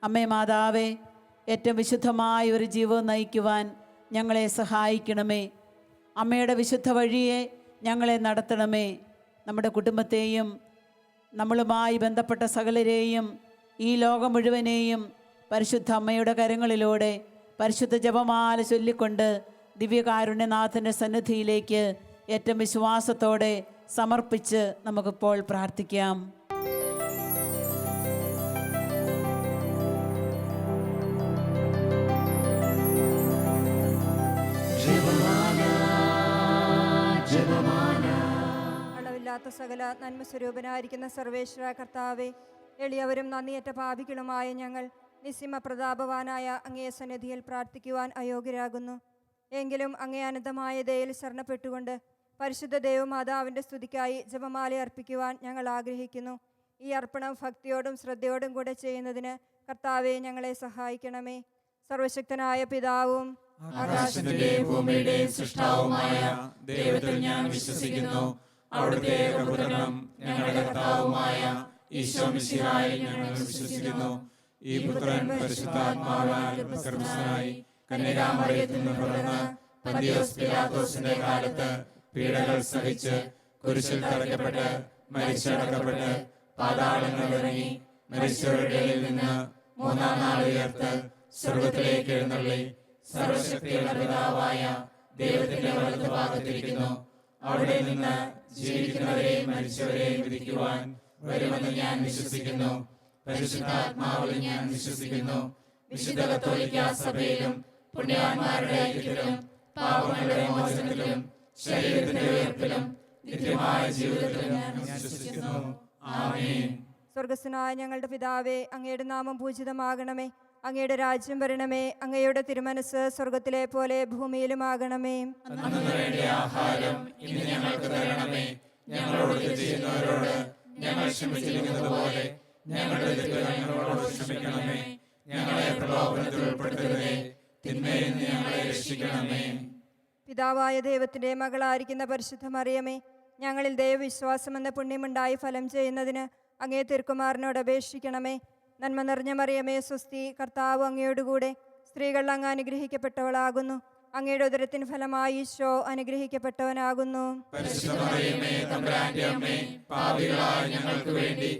അമ്മേ മാതാവേ, ഏറ്റവും വിശുദ്ധമായ ഒരു ജീവിതം നയിക്കുവാൻ ഞങ്ങളെ സഹായിക്കണമേ. അമ്മയുടെ വിശുദ്ധ വഴിയെ ഞങ്ങളെ നടത്തണമേ. നമ്മുടെ കുടുംബത്തെയും നമ്മളുമായി ബന്ധപ്പെട്ട സകലരെയും ഈ ലോകം മുഴുവനെയും പരിശുദ്ധ അമ്മയുടെ കരങ്ങളിലൂടെ പരിശുദ്ധ ജപമാല ചൊല്ലിക്കൊണ്ട് ദിവ്യകാരുണ്യനാഥൻ്റെ സന്നിധിയിലേക്ക് ഏറ്റവും വിശ്വാസത്തോടെ സമർപ്പിച്ച് നമുക്കിപ്പോൾ പ്രാർത്ഥിക്കാം. അളവില്ലാത്ത സകല നന്മസ്വരൂപനായിരിക്കുന്ന സർവേശ്വര കർത്താവെ, എളിയവരും നന്ദിയേറ്റ പാപികളുമായ ഞങ്ങൾ നിസ്സിമ പ്രതാപവാനായ അങ്ങേ സന്നിധിയിൽ പ്രാർത്ഥിക്കുവാൻ അയോഗ്യരാകുന്നു. എങ്കിലും അങ്ങേ അനന്തമായ ദയയിൽ ശരണപ്പെട്ടുകൊണ്ട് പരിശുദ്ധ ദേവമാതാവിൻ്റെ സ്തുതിക്കായി ജപമാല അർപ്പിക്കുവാൻ ഞങ്ങൾ ആഗ്രഹിക്കുന്നു. ഈ അർപ്പണം ഭക്തിയോടും ശ്രദ്ധയോടും കൂടെ ചെയ്യുന്നതിന് കർത്താവെ ഞങ്ങളെ സഹായിക്കണമേ. സർവശക്തനായ പിതാവും ആകാശത്തിന്റെയും ഭൂമിയുടെയും സൃഷ്ടാവുമായ ദൈവത്തിൽ ഞാൻ വിശ്വസിക്കുന്നു. അവിടുത്തെ ഏകപുത്രനും ഞങ്ങളുടെ കർത്താവുമായ ഈശോ മിശിഹായിൽ ഞങ്ങൾ വിശ്വസിക്കുന്നു. ഈ പുത്രൻ പരിശുദ്ധാത്മാവാൽ ഗർഭസ്ഥനായി കന്യകാമറിയത്തിൽ നിന്ന് പിറന്ന് പന്തിയോസ് പിലാത്തോസിന്റെ കാലത്ത് പീഡകൾ സഹിച്ച് കുരിശിൽ തറയ്ക്കപ്പെട്ട് മരിച്ചടക്കപ്പെട്ട് പാതാളങ്ങളിൽ ഇറങ്ങി മരിച്ചവരുടെ ഇടയിൽ നിന്ന് 3-ാം നാൾ ഉയർത്ത് സ്വർഗ്ഗത്തിലേക്ക് എഴുന്നള്ളി സർവശക്തിയുള്ള പിതാവായ ദൈവത്തിന്റെ വലതുഭാഗത്തിരിക്കുന്നു. അവിടെ നിന്ന് ജീവിക്കുന്നവരെയും മരിച്ചവരെയും വിധിക്കുവാൻ വരുമെന്ന് ഞാൻ വിശ്വസിക്കുന്നു. പരിശുദ്ധാത്മാവിൽ ഞാൻ വിശ്വസിക്കുന്നു. വിശുദ്ധ കത്തോലിക്കാ സഭയിലും പുണ്യവാന്മാരുടെ ഐക്യത്തിലും പാപങ്ങളുടെ മോചനത്തിലും ശരീരത്തിന്റെ ഉയർപ്പിലും നിത്യമായ ജീവിതത്തിലും ഞാൻ വിശ്വസിക്കുന്നു. ആമേൻ. സ്വർഗസ്വനായ ഞങ്ങളുടെ പിതാവേ, അങ്ങയുടെ നാമം പൂജിതമാകണമേ. അങ്ങയുടെ രാജ്യം വരണമേ. അങ്ങയുടെ തിരുമനസ് സ്വർഗത്തിലെ പോലെ ഭൂമിയിലുമാകണമേ. അന്നു വേണ്ട ആഹാരം ഇന്ന് ഞങ്ങൾക്ക് തരണമേ. ഞങ്ങളോട് തെറ്റ് ചെയ്യുന്നവരോട് ഞങ്ങൾ ക്ഷമിച്ചിരിക്കുന്നത് പോലെ ഞങ്ങളുടെ തെറ്റുകൾ ഞങ്ങളോട് ക്ഷമിക്കണമേ. ഞങ്ങളെ പ്രലോഭനത്തിൽ ഉൾപ്പെടുത്തരുതേ, തിന്മയിൽ നിന്ന് ഞങ്ങളെ രക്ഷിക്കണമേ. പിതാവായ ദൈവത്തിന്റെ മകളായിരിക്കുന്ന പരിശുദ്ധ മറിയമേ, ഞങ്ങളിൽ ദൈവവിശ്വാസമെന്ന പുണ്യമുണ്ടായി ഫലം ചെയ്യുന്നതിന് അങ്ങേ തിരുക്കുമാരനോട് അപേക്ഷിക്കണമേ. നന്മ നിറഞ്ഞ മറിയമേ സ്വസ്തി, കർത്താവ് അങ്ങയോടുകൂടെ സ്ത്രീകൾ അങ്ങ് അനുഗ്രഹിക്കപ്പെട്ടവളാകുന്നു. അങ്ങയുടെ ഉദരത്തിന് ഫലമായി ഈശോ അനുഗ്രഹിക്കപ്പെട്ടവനാകുന്നു. പരിശുദ്ധ മറിയമേ, തമ്പുരാന്റെ അമ്മേ, പാപികളായ ഞങ്ങൾക്ക് വേണ്ടി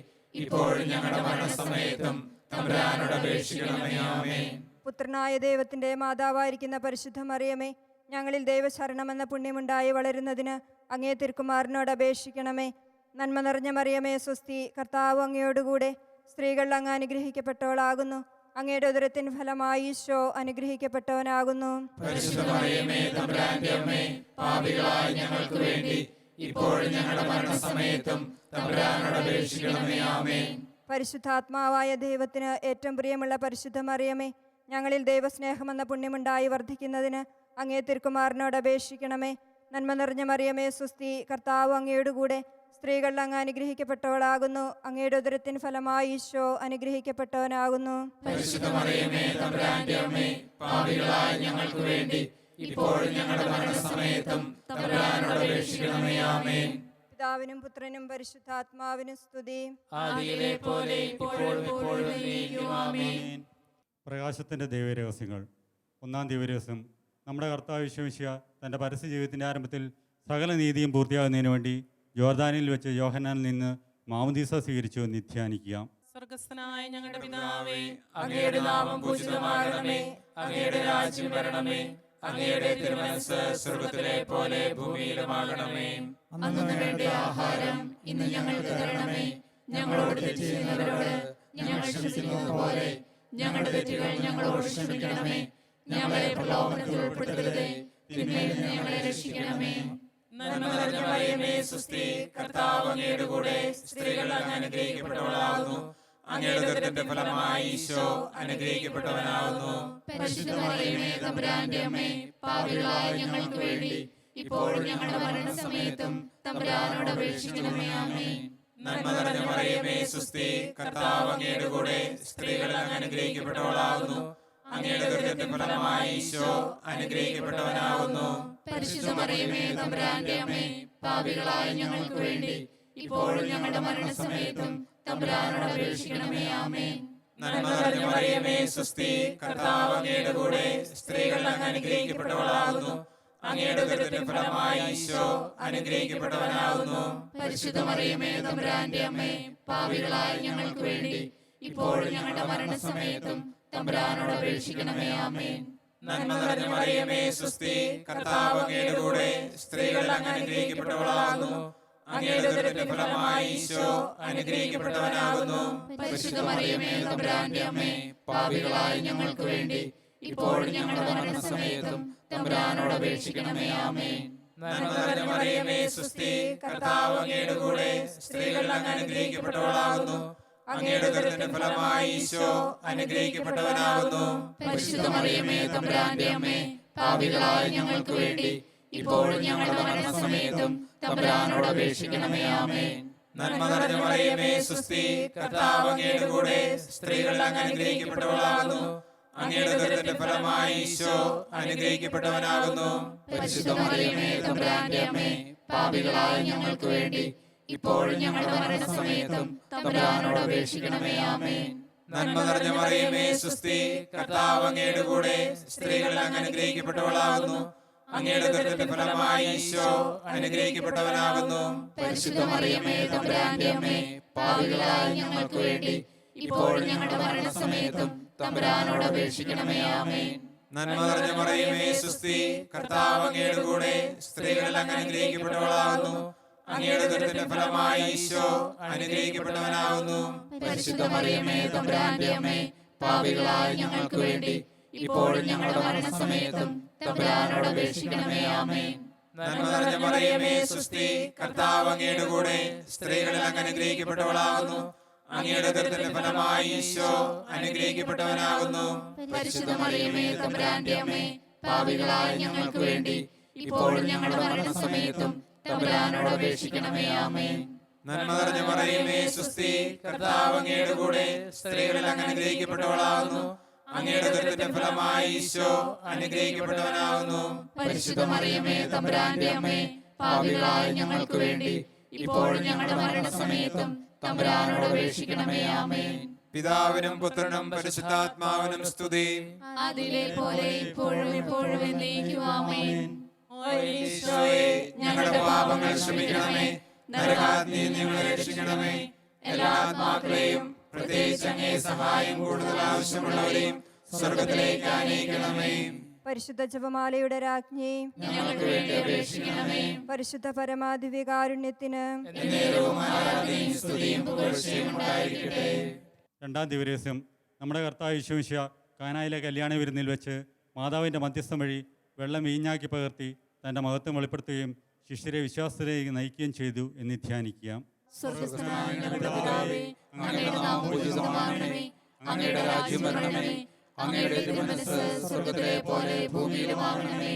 ഇപ്പോഴും ഞങ്ങളുടെ മരണസമയത്തും തമ്പുരാനോട് അപേക്ഷിക്കണമേ. ആമേൻ. പുത്രനായ ദൈവത്തിന്റെ മാതാവായിരിക്കുന്ന പരിശുദ്ധ മറിയമേ, ഞങ്ങളിൽ ദൈവശരണമെന്ന പുണ്യമുണ്ടായി വളരുന്നതിന് അങ്ങേ തിരുക്കുമാരനോട് അപേക്ഷിക്കണമേ. നന്മ നിറഞ്ഞ മറിയമേ സ്വസ്തി, കർത്താവ് അങ്ങയോടുകൂടെ സ്ത്രീകൾ അങ്ങ് അനുഗ്രഹിക്കപ്പെട്ടവളാകുന്നു. അങ്ങയുടെ ഉദരത്തിൻ ഫലമായി ഈശോ അനുഗ്രഹിക്കപ്പെട്ടവനാകുന്നു. പരിശുദ്ധ മറിയമേ, തമ്പുരാന്റെ അമ്മേ, പാപികളായ ഞങ്ങൾക്ക് വേണ്ടി ഇപ്പോഴും ഞങ്ങളുടെ മരണസമയത്തും തമ്പുരാനോട് അപേക്ഷിക്കണമേ. ആമേൻ. പരിശുദ്ധാത്മാവായ ദൈവത്തിന് ഏറ്റവും പ്രിയമുള്ള പരിശുദ്ധ മറിയമേ, ഞങ്ങളിൽ ദൈവസ്നേഹമെന്ന പുണ്യമുണ്ടായി വർദ്ധിക്കുന്നതിന് അങ്ങേ തിരുക്കുമാരനോട് അപേക്ഷിക്കണമേ. നന്മ നിറഞ്ഞ മറിയമേ സുസ്തി, കർത്താവ് അങ്ങയോട് കൂടെ സ്ത്രീകൾ അങ്ങ് അനുഗ്രഹിക്കപ്പെട്ടവളാകുന്നു. അങ്ങയുടെ ഉദരത്തിൻ ഫലമായി ഈശോ അനുഗ്രഹിക്കപ്പെട്ടവനാകുന്നു. പരിശുദ്ധ മറിയമേ, തമ്പുരാന്റെ അമ്മേ, പാപികളായ ഞങ്ങൾക്ക് വേണ്ടി ഇപ്പോഴും ഞങ്ങളുടെ മരണസമയത്തും തമ്പുരാനോട് അപേക്ഷിക്കണമേ. ആമേൻ. പിതാവിനും പുത്രനും പരിശുദ്ധാത്മാവിനും സ്തുതി. ആദിയിലെ പോലെ ഇപ്പോഴും എപ്പോഴും എന്നേക്കും. ആമേൻ. പ്രകാശത്തിൻ്റെ ദൈവരഹസ്യങ്ങൾ. ഒന്നാം ദൈവരഹസ്യം, നമ്മുടെ കർത്താവ് യേശുമിശിഹ തൻ്റെ പരസ്യ ജീവിതത്തിൻ്റെ ആരംഭത്തിൽ സകല നീതിയും പൂർത്തിയാകുന്നതിന് വേണ്ടി ജോർദാനിൽ വെച്ച് യോഹന്നാനിൽ നിന്ന് മാമോദീസ സ്വീകരിച്ചു എന്ന് ധ്യാനിക്കുക. സ്വർഗസ്ഥനായ ഞങ്ങളുടെ പിതാവേ, അങ്ങയുടെ നാമം പൂജിതമാകണമേ. അങ്ങയുടെ രാജ്യം വരണമേ. അങ്ങയുടെ തിരുമനസ്സ് സ്വർഗ്ഗത്തിലെ പോലെ ഭൂമിയിലുമാകണമേ. അന്നു വേണ്ട ആഹാരം ഇന്ന് ഞങ്ങൾക്ക് തരണമേ. ഞങ്ങളോട് തെറ്റ് ചെയ്യുന്നവരോട് ഞങ്ങൾ ക്ഷമിക്കുന്നത് പോലെ ഞങ്ങളുടെ തെറ്റുകൾ ഞങ്ങളോട് ക്ഷമിക്കണമേ. ഞങ്ങളെ പ്രലോഭനത്തിൽ ഉൾപ്പെടുത്തരുതേ, തിന്മയിൽ നിന്ന് ഞങ്ങളെ രക്ഷിക്കണമേ. നന്മ നിറഞ്ഞ മറിയമേ സുസ്തി, കർത്താവ് അങ്ങയുടെ കൂടെ സ്ത്രീകൾ അങ്ങ് അനുഗ്രഹിക്കപ്പെട്ടവളാകുന്നു. അങ്ങയുടെ ഉദരത്തിന്റെ ഫലമായി ഈശോ അനുഗ്രഹിക്കപ്പെട്ടവനാകുന്നു. പരിശുദ്ധ മറിയമേ, തമ്പുരാന്റെ അമ്മേ, പാപികളായ ഞങ്ങൾക്ക് വേണ്ടി ഇപ്പോഴും ഞങ്ങളുടെ മരണസമയത്തും തമ്പുരാനോട് അപേക്ഷിക്കണമേ. ആമേൻ. നന്മ നിറഞ്ഞ മറിയമേ സുസ്തി, കർത്താവ് അങ്ങയുടെ കൂടെ സ്ത്രീകൾ അങ്ങ് അനുഗ്രഹിക്കപ്പെട്ടവളാകുന്നു. അങ്ങയുടെ ഉദരത്തിന്റെ ഫലമായി ഈശോ അനുഗ്രഹിക്കപ്പെട്ടവനാകുന്നു. പരിശുദ്ധ മറിയമേ, തമ്പുരാന്റെ അമ്മേ, പാപികളായ ഞങ്ങൾക്ക് വേണ്ടി ഇപ്പോഴും ഞങ്ങളുടെ മരണസമയത്തും തമ്പുരാനോട് അപേക്ഷിക്കണമേ. ആമേൻ. നന്മ നിറഞ്ഞ മറിയമേ സുസ്തി, കർത്താവ് അങ്ങയുടെ കൂടെ സ്ത്രീകൾ അങ്ങ് അനുഗ്രഹിക്കപ്പെട്ടവളാകുന്നു. അങ്ങയുടെ ഉദരത്തിന്റെ ഫലമായി ഈശോ അനുഗ്രഹിക്കപ്പെട്ടവനാകുന്നു. പരിശുദ്ധ മറിയമേ, തമ്പുരാന്റെ അമ്മേ, പാപികളായ ഞങ്ങൾക്ക് വേണ്ടി ഇപ്പോഴും ഞങ്ങളുടെ മരണസമയത്തും തമ്പുരാനോട് അപേക്ഷിക്കണമേ. ആമേൻ. നന്മ നിറഞ്ഞ മറിയമേ സുസ്തി, കർത്താവ് അങ്ങയുടെ കൂടെ സ്ത്രീകൾ അങ്ങ് അനുഗ്രഹിക്കപ്പെട്ടവളാകുന്നു. അങ്ങയുടെ ഉദരത്തിന്റെ ഫലമായി ഈശോ അനുഗ്രഹിക്കപ്പെട്ടവനാകുന്നു. പരിശുദ്ധ മറിയമേ, തമ്പുരാന്റെ അമ്മേ, പാപികളായ ഞങ്ങൾക്ക് വേണ്ടി ഇപ്പോഴും ഞങ്ങളുടെ മരണസമയത്തും തമ്പുരാനോട് അപേക്ഷിക്കണമേ. ആമേൻ. നന്മ നിറഞ്ഞ മറിയമേ സുസ്തി, കർത്താവ് അങ്ങയുടെ കൂടെ സ്ത്രീകൾ അങ്ങ് അനുഗ്രഹിക്കപ്പെട്ടവളാകുന്നു. അങ്ങയുടെ ഉദരത്തിന്റെ ഫലമായി ഈശോ അനുഗ്രഹിക്കപ്പെട്ടവനാകുന്നു. പരിശുദ്ധ മറിയമേ, തമ്പുരാന്റെ അമ്മേ, പാപികളായ ഞങ്ങൾക്ക് വേണ്ടി ഇപ്പോഴും ഞങ്ങളുടെ മരണസമയത്തും തമ്പുരാനോട് അപേക്ഷിക്കണമേ. ആമേൻ. നന്മ നിറഞ്ഞ മറിയമേ സുസ്തി, കർത്താവ് അങ്ങയുടെ കൂടെ സ്ത്രീകൾ അങ്ങ് അനുഗ്രഹിക്കപ്പെട്ടവളാകുന്നു. അങ്ങയുടെ ഉദരത്തിന്റെ ഫലമായി ഈശോ അനുഗ്രഹിക്കപ്പെട്ടവനാകുന്നു. പരിശുദ്ധ മറിയമേ, തമ്പുരാന്റെ അമ്മേ, പാപികളായ ഞങ്ങൾക്ക് വേണ്ടി ഇപ്പോഴും ഞങ്ങളുടെ മരണസമയത്തും തമ്പുരാനോട് അപേക്ഷിക്കണമേ. ആമേൻ. നന്മ നിറഞ്ഞ മറിയമേ സുസ്തി, കർത്താവ് അങ്ങയുടെ കൂടെ സ്ത്രീകൾ അങ്ങ് അനുഗ്രഹിക്കപ്പെട്ടവളാകുന്നു. അങ്ങയുടെ ഉദരത്തിന്റെ ഫലമായി ഈശോ അനുഗ്രഹിക്കപ്പെട്ടവനാകുന്നു. പരിശുദ്ധ മറിയമേ, തമ്പുരാന്റെ അമ്മേ, പാപികളായ ഞങ്ങൾക്ക് വേണ്ടി ഇപ്പോഴും ഞങ്ങളുടെ മരണസമയത്തും തമ്പുരാനോട് അപേക്ഷിക്കണമേ. ആമേൻ. നന്മ നിറഞ്ഞ മറിയമേ സുസ്തി, കർത്താവ് അങ്ങയുടെ കൂടെ സ്ത്രീകൾ അങ്ങ് അനുഗ്രഹിക്കപ്പെട്ടവളാകുന്നു. അങ്ങയുടെ ഉദരത്തിന്റെ ഫലമായി ഈശോ അനുഗ്രഹിക്കപ്പെട്ടവനാകുന്നു. പരിശുദ്ധ മറിയമേ, തമ്പുരാന്റെ അമ്മേ, പാപികളായ ഞങ്ങൾക്ക് വേണ്ടി ഇപ്പോഴും ഞങ്ങളുടെ മരണസമയത്തും തമ്പുരാനോട് അപേക്ഷിക്കണമേ. ആമേൻ. നന്മ നിറഞ്ഞ മറിയമേ സുസ്തി, കർത്താവ് അങ്ങയുടെ കൂടെ സ്ത്രീകൾ അങ്ങ് അനുഗ്രഹിക്കപ്പെട്ടവളാകുന്നു. അങ്ങയുടെ ഉദരത്തിന്റെ ഫലമായി ഈശോ അനുഗ്രഹിക്കപ്പെട്ടവനാകുന്നു. പരിശുദ്ധ മറിയമേ, തമ്പുരാന്റെ അമ്മേ, പാപികളായ ഞങ്ങൾക്ക് വേണ്ടി ഇപ്പോഴും ഞങ്ങളുടെ മരണസമയത്തും തമ്പുരാനോട് അപേക്ഷിക്കണമേ. ആമേൻ. നന്മ നിറഞ്ഞ മറിയമേ സുസ്തി, കർത്താവ് അങ്ങയുടെ കൂടെ സ്ത്രീകൾ അങ്ങ് അനുഗ്രഹിക്കപ്പെട്ടവളാകുന്നു. അങ്ങയുടെ ഉദരത്തിന്റെ ഫലമായി ഈശോ അനുഗ്രഹിക്കപ്പെട്ടവനാകുന്നു. പരിശുദ്ധ മറിയമേ, തമ്പുരാന്റെ അമ്മേ, പാപികളായ ഞങ്ങൾക്ക് വേണ്ടി ഇപ്പോഴും ഞങ്ങളുടെ മരണസമയത്തും തമ്പുരാനോട് അപേക്ഷിക്കണമേ. ആമേൻ. പിതാവിനും പുത്രനും പരിശുദ്ധാത്മാവിനും സ്തുതി. അതിലെ പോലെ ഇപ്പോഴും എപ്പോഴും എന്നേക്കും. ആമേൻ. ഓ ഈശോയെ, ഞങ്ങളുടെ പാപങ്ങൾ ക്ഷമിക്കണമേ. നരകാഗ്നിയിൽ ഞങ്ങളെ രക്ഷിക്കണമേ. എല്ലാ ആത്മാക്കളെയും പ്രത്യേകിച്ച് അങ്ങേ സഹായം കൂടുതൽ ആവശ്യമുള്ളവരെയും സ്വർഗത്തിലേക്ക് ആനയിക്കണമേ. പരിശുദ്ധ ജപമാലയുടെ രാജ്ഞി, ഞങ്ങൾക്ക് വേണ്ടി അപേക്ഷിക്കണമേ. പരിശുദ്ധ പരമാദിവ്യകാരുണ്യത്തിന് എന്നേരവും ആരാധനയും സ്തുതിയും പുകഴ്ചയും ഉണ്ടായിരിക്കട്ടെ. രണ്ടാം ദിവരഹസ്യം, നമ്മുടെ കർത്താവ് യേശുമിശിഹ കാനായിലെ കല്യാണ വിരുന്നിൽ വെച്ച് മാതാവിൻ്റെ മധ്യസ്ഥം വഴി വെള്ളം വീഞ്ഞാക്കി പകർത്തി തൻ്റെ മഹത്വം വെളിപ്പെടുത്തുകയും ശിഷ്യരെ വിശ്വാസത്തിലേക്ക് നയിക്കുകയും ചെയ്തു എന്ന് ധ്യാനിക്കുക. സ്വർഗ്ഗസ്ഥനായ ഞങ്ങളുടെ പിതാവേ, അങ്ങയുടെ നാമം പൂജിതമാകണമേ. അങ്ങയുടെ രാജ്യം വരണമേ. അങ്ങയുടെ തിരുമനസ്സ് സ്വർഗ്ഗത്തിലെ പോലെ ഭൂമിയിലുമാകണമേ.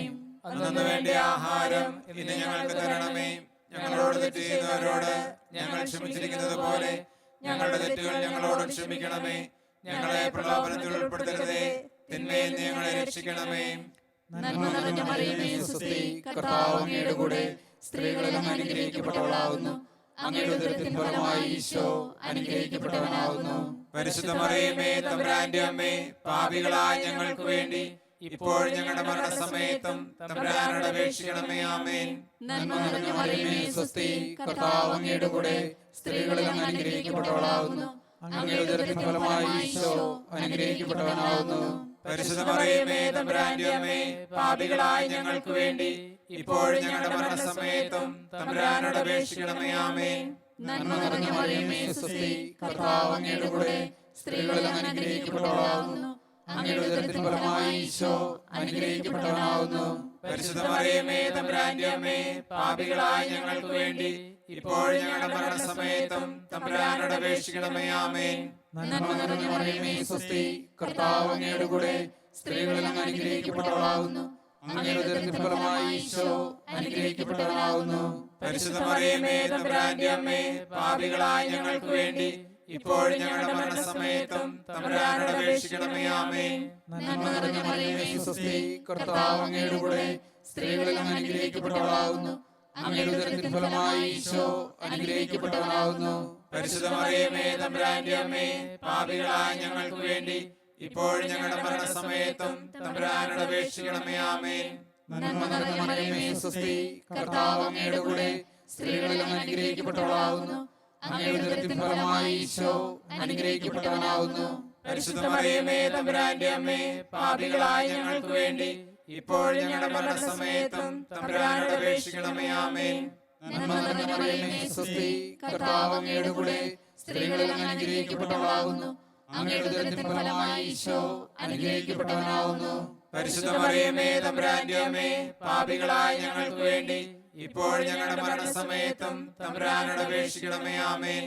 അന്നു വേണ്ട ആഹാരം ഇന്ന് ഞങ്ങൾക്ക് തരണമേ. ഞങ്ങളോട് തെറ്റ് ചെയ്യുന്നവരോട് ഞങ്ങൾ ക്ഷമിച്ചിരിക്കുന്നത് പോലെ ഞങ്ങളുടെ തെറ്റുകൾ ഞങ്ങളോട് ക്ഷമിക്കണമേ. ഞങ്ങളെ പ്രലോഭനത്തിൽ ഉൾപ്പെടുത്തരുതേ, തിന്മയിൽ നിന്ന് ഞങ്ങളെ രക്ഷിക്കണമേ. നന്മ നിറഞ്ഞ മറിയമേ, സ്വസ്തി, കർത്താവ് അങ്ങയുടെ കൂടെ സ്ത്രീകളിൽ അങ്ങ് അനുഗ്രഹിക്കപ്പെട്ടവളാകുന്നു. അങ്ങയുടെ ഉദരത്തിൻ ഫലമായി ഈശോ അനുഗ്രഹിക്കപ്പെട്ടവനാകുന്നു. പരിശുദ്ധ മറിയമേ, തമ്പുരാന്റെ അമ്മേ, പാപികളായ ഞങ്ങൾക്ക് വേണ്ടി ഇപ്പോൾ ഞങ്ങളുടെ മരണസമയത്തും തമ്പുരാനോട് അപേക്ഷിക്കണമേ. ആമേൻ. നന്മ നിറഞ്ഞ മറിയമേ, സ്വസ്തി, കർത്താവ് അങ്ങയുടെ കൂടെ സ്ത്രീകളിൽ അങ്ങ് അനുഗ്രഹിക്കപ്പെട്ടവളാകുന്നു. അങ്ങയുടെ ഉദരത്തിൻ ഫലമായി ഈശോ അനുഗ്രഹിക്കപ്പെട്ടവനാകുന്നു. പരിശുദ്ധ മറിയമേ, തമ്പുരാന്റെ അമ്മേ, പാപികളായ ഞങ്ങൾക്ക് വേണ്ടി ഇപ്പോൾ ഞങ്ങളുടെ മരണസമയത്തും തമ്പുരാനോട് അപേക്ഷിക്കണമേ. ആമേൻ. നന്മ നിറഞ്ഞ മറിയമേ, സ്വസ്തി, കർത്താവ് അങ്ങയുടെ കൂടെ സ്ത്രീകളിൽ അങ്ങ് അനുഗ്രഹിക്കപ്പെട്ടവളാകുന്നു. അങ്ങയുടെ ഉദരത്തിൻ ഫലമായി ഈശോ അനുഗ്രഹിക്കപ്പെട്ടവനാകുന്നു. പരിശുദ്ധ മറിയമേ, തമ്പുരാന്റെ അമ്മേ, പാപികളായ ഞങ്ങൾക്ക് വേണ്ടി ഇപ്പോൾ ഞങ്ങളുടെ മരണസമയത്തും തമ്പുരാനോട് അപേക്ഷിക്കണമേ. ആമേൻ. നന്മ നിറഞ്ഞ മറിയമേ, സ്വസ്തി, കർത്താവ് അങ്ങയുടെ കൂടെ സ്ത്രീകളിൽ അങ്ങ് അനുഗ്രഹിക്കപ്പെട്ടവളാകുന്നു. അങ്ങയുടെ ഉദരത്തിൻ ഫലമായി ഈശോ അനുഗ്രഹിക്കപ്പെട്ടവനാകുന്നു. പരിശുദ്ധ മറിയമേ, തമ്പുരാന്റെ അമ്മേ, പാപികളായ ഞങ്ങൾക്ക് വേണ്ടി ഇപ്പോൾ ഞങ്ങളുടെ മരണസമയത്തും തമ്പുരാനോട് അപേക്ഷിക്കണമേ. ആമേൻ. നന്മ നിറഞ്ഞ മറിയമേ, സ്വസ്തി, കർത്താവ് അങ്ങയുടെ കൂടെ സ്ത്രീകളിൽ അങ്ങ് അനുഗ്രഹിക്കപ്പെട്ടവളാകുന്നു. അങ്ങയുടെ ഉദരത്തിൻ ഫലമായി ഈശോ അനുഗ്രഹിക്കപ്പെട്ടവനാകുന്നു. പരിശുദ്ധ മറിയമേ, തമ്പുരാന്റെ അമ്മേ, പാപികളായ ഞങ്ങൾക്ക് വേണ്ടി ഇപ്പോൾ ഞങ്ങളുടെ മരണസമയത്തും തമ്പുരാനോട് അപേക്ഷിക്കണമേ. ആമേൻ. നന്മ നിറഞ്ഞ മറിയമേ, സ്വസ്തി, കർത്താവ് അങ്ങയുടെ കൂടെ സ്ത്രീകളിൽ അങ്ങ് അനുഗ്രഹിക്കപ്പെട്ടവളാകുന്നു. അങ്ങയുടെ ഉദരത്തിൻ ഫലമായി ഈശോ അനുഗ്രഹിക്കപ്പെട്ടവനാകുന്നു. പരിശുദ്ധ മറിയമേ, തമ്പുരാന്റെ അമ്മേ, പാപികളായ ഞങ്ങൾക്ക് വേണ്ടി ഇപ്പോൾ ഞങ്ങളുടെ മരണസമയത്തും തമ്പുരാനോട് അപേക്ഷിക്കണമേ. ആമേൻ. നന്മ നിറഞ്ഞ മറിയമേ, സ്വസ്തി, കർത്താവ് അങ്ങയുടെ കൂടെ സ്ത്രീകളിൽ അങ്ങ് അനുഗ്രഹിക്കപ്പെട്ടവളാകുന്നു. അങ്ങയുടെ ഉദരത്തിൻ ഫലമായി ഈശോ അനുഗ്രഹിക്കപ്പെട്ടവനാകുന്നു. പരിശുദ്ധ മറിയമേ, തമ്പുരാന്റെ അമ്മേ, പാപികളായ ഞങ്ങൾക്ക് വേണ്ടി ഇപ്പോൾ ഞങ്ങളുടെ മരണസമയത്തും തമ്പുരാനോട് അപേക്ഷിക്കണമേ. ആമേൻ.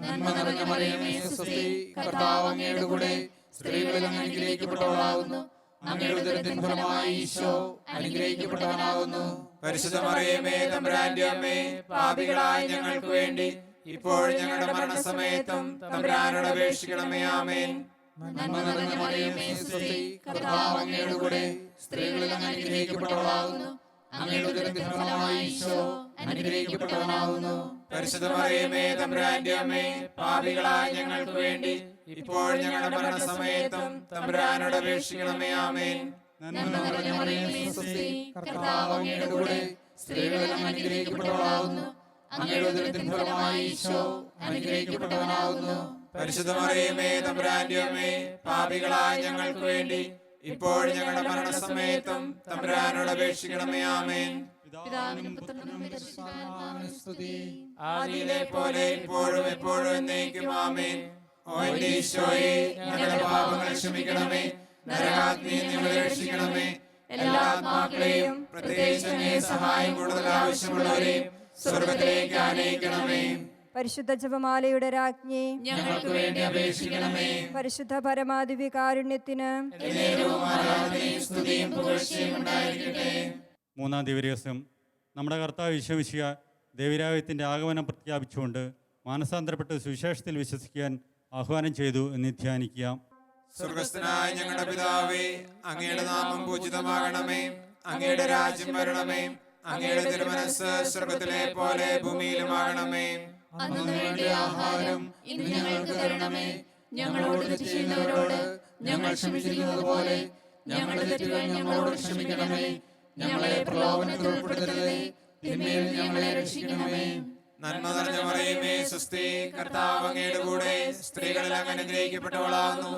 നന്മ നിറഞ്ഞ മറിയമേ, സ്വസ്തി, കർത്താവ് അങ്ങയുടെ കൂടെ സ്ത്രീകളിൽ അങ്ങ് അനുഗ്രഹിക്കപ്പെട്ടവളാകുന്നു. അങ്ങയുടെ ഉദരത്തിൻ ഫലമായി ഈശോ അനുഗ്രഹിക്കപ്പെട്ടവനാകുന്നു. പരിശുദ്ധ മറിയമേ, തമ്പുരാന്റെ അമ്മേ, പാപികളായ ഞങ്ങൾക്ക് വേണ്ടി ഇപ്പോൾ ഞങ്ങളുടെ മരണസമയത്തും തമ്പുരാനോട് അപേക്ഷിക്കണമേ. ആമേൻ. നന്മ നിറഞ്ഞ മറിയമേ, സ്വസ്തി, കർത്താവ് അങ്ങയുടെ കൂടെ സ്ത്രീകളിൽ അങ്ങ് അനുഗ്രഹിക്കപ്പെട്ടവളാകുന്നു. അങ്ങയുടെ ഉദരത്തിൻ ഫലമായി ഈശോ അനുഗ്രഹിക്കപ്പെട്ടവനാകുന്നു. പരിശുദ്ധ മറിയമേ, തമ്പുരാന്റെ അമ്മേ, പാപികളായ ഞങ്ങൾക്ക് വേണ്ടി ഇപ്പോൾ ഞങ്ങളുടെ മരണസമയത്തും തമ്പുരാനോട് അപേക്ഷിക്കണമേ. ആമേൻ. നന്മ നിറഞ്ഞ മറിയമേ, സ്വസ്തി, കർത്താവ് അങ്ങയുടെ കൂടെ സ്ത്രീകളിൽ അങ്ങ് അനുഗ്രഹിക്കപ്പെട്ടവളാകുന്നു. അങ്ങയുടെ ഉദരത്തിൻ ഫലമായി ഈശോ അനുഗ്രഹിക്കപ്പെട്ടവനാകുന്നു. പരിശുദ്ധ മറിയമേ, തമ്പുരാന്റെ അമ്മേ, പാപികളായ ഞങ്ങൾക്ക് വേണ്ടി ഇപ്പോൾ ഞങ്ങളുടെ മരണസമയത്തും തമ്പുരാനോട് അപേക്ഷിക്കണമേ. ആമേൻ. പിതാവിനും പുത്രനും പരിശുദ്ധാത്മാവിനും സ്തുതി. ആദിയിലെ പോലെ ഇപ്പോഴും എപ്പോഴും എന്നേക്കും. ആമേൻ. ഓ എന്റെ ഈശോയെ, ഞങ്ങളുടെ പാപങ്ങൾ ക്ഷമിക്കണമേ. നരകാഗ്നിയിൽ ഞങ്ങളെ രക്ഷിക്കണമേ. എല്ലാ ആത്മാക്കളെയും പ്രത്യേകിച്ച് അങ്ങേ സഹായം കൂടുതൽ ആവശ്യമുള്ളവരെയും സ്വർഗത്തിലേക്ക് ആനയിക്കണമേ. പരിശുദ്ധ ജപമാലയുടെ രാജ്ഞി, ഞങ്ങൾക്ക് വേണ്ടി അപേക്ഷിക്കണമേ. പരിശുദ്ധ പരമാദിവ്യ കാരുണ്യത്തിന് എന്നേരവും ആരാധനയും സ്തുതിയും പുകഴ്ചയും ഉണ്ടായിരിക്കട്ടെ. മൂന്നാം ദിവസം നമ്മുടെ കർത്താവ് ഈശോമിശിഹ ദേവരാജ്യത്തിൻ്റെ ആഗമനം പ്രഖ്യാപിച്ചുകൊണ്ട് മാനസാന്തരപ്പെട്ട് സുവിശേഷത്തിൽ വിശ്വസിക്കാൻ ആഹ്വാനം ചെയ്തു എന്ന് ധ്യാനിക്കാം. സ്വർഗസ്ഥനായ ഞങ്ങളുടെ പിതാവേ, അങ്ങയുടെ നാമം പൂജിതമാകണമേ. അങ്ങയുടെ രാജ്യം വരണമേ. അങ്ങയുടെ തിരുമനസ്സ് സ്വർഗത്തിലെ പോലെ ഭൂമിയിലുമാകണമേ. അന്നു വേണ്ട ആഹാരം ഇന്ന് ഞങ്ങൾക്ക് തരണമേ. ഞങ്ങളോട് തെറ്റ് ചെയ്യുന്നവരോട് ഞങ്ങൾ ക്ഷമിച്ചിരിക്കുന്നത് പോലെ ഞങ്ങളുടെ തെറ്റുകൾ ഞങ്ങളോട് ക്ഷമിക്കണമേ. ഞങ്ങളെ പ്രലോഭനത്തിൽ ഉൾപ്പെടുത്തരുതേ, തിന്മയിൽ ഞങ്ങളെ രക്ഷിക്കണമേ. നന്മ നിറഞ്ഞ മറിയമേ, സ്വസ്തി, കർത്താവ് അങ്ങയുടെ കൂടെ സ്ത്രീകളിൽ അങ്ങ് അനുഗ്രഹിക്കപ്പെട്ടവളാകുന്നു.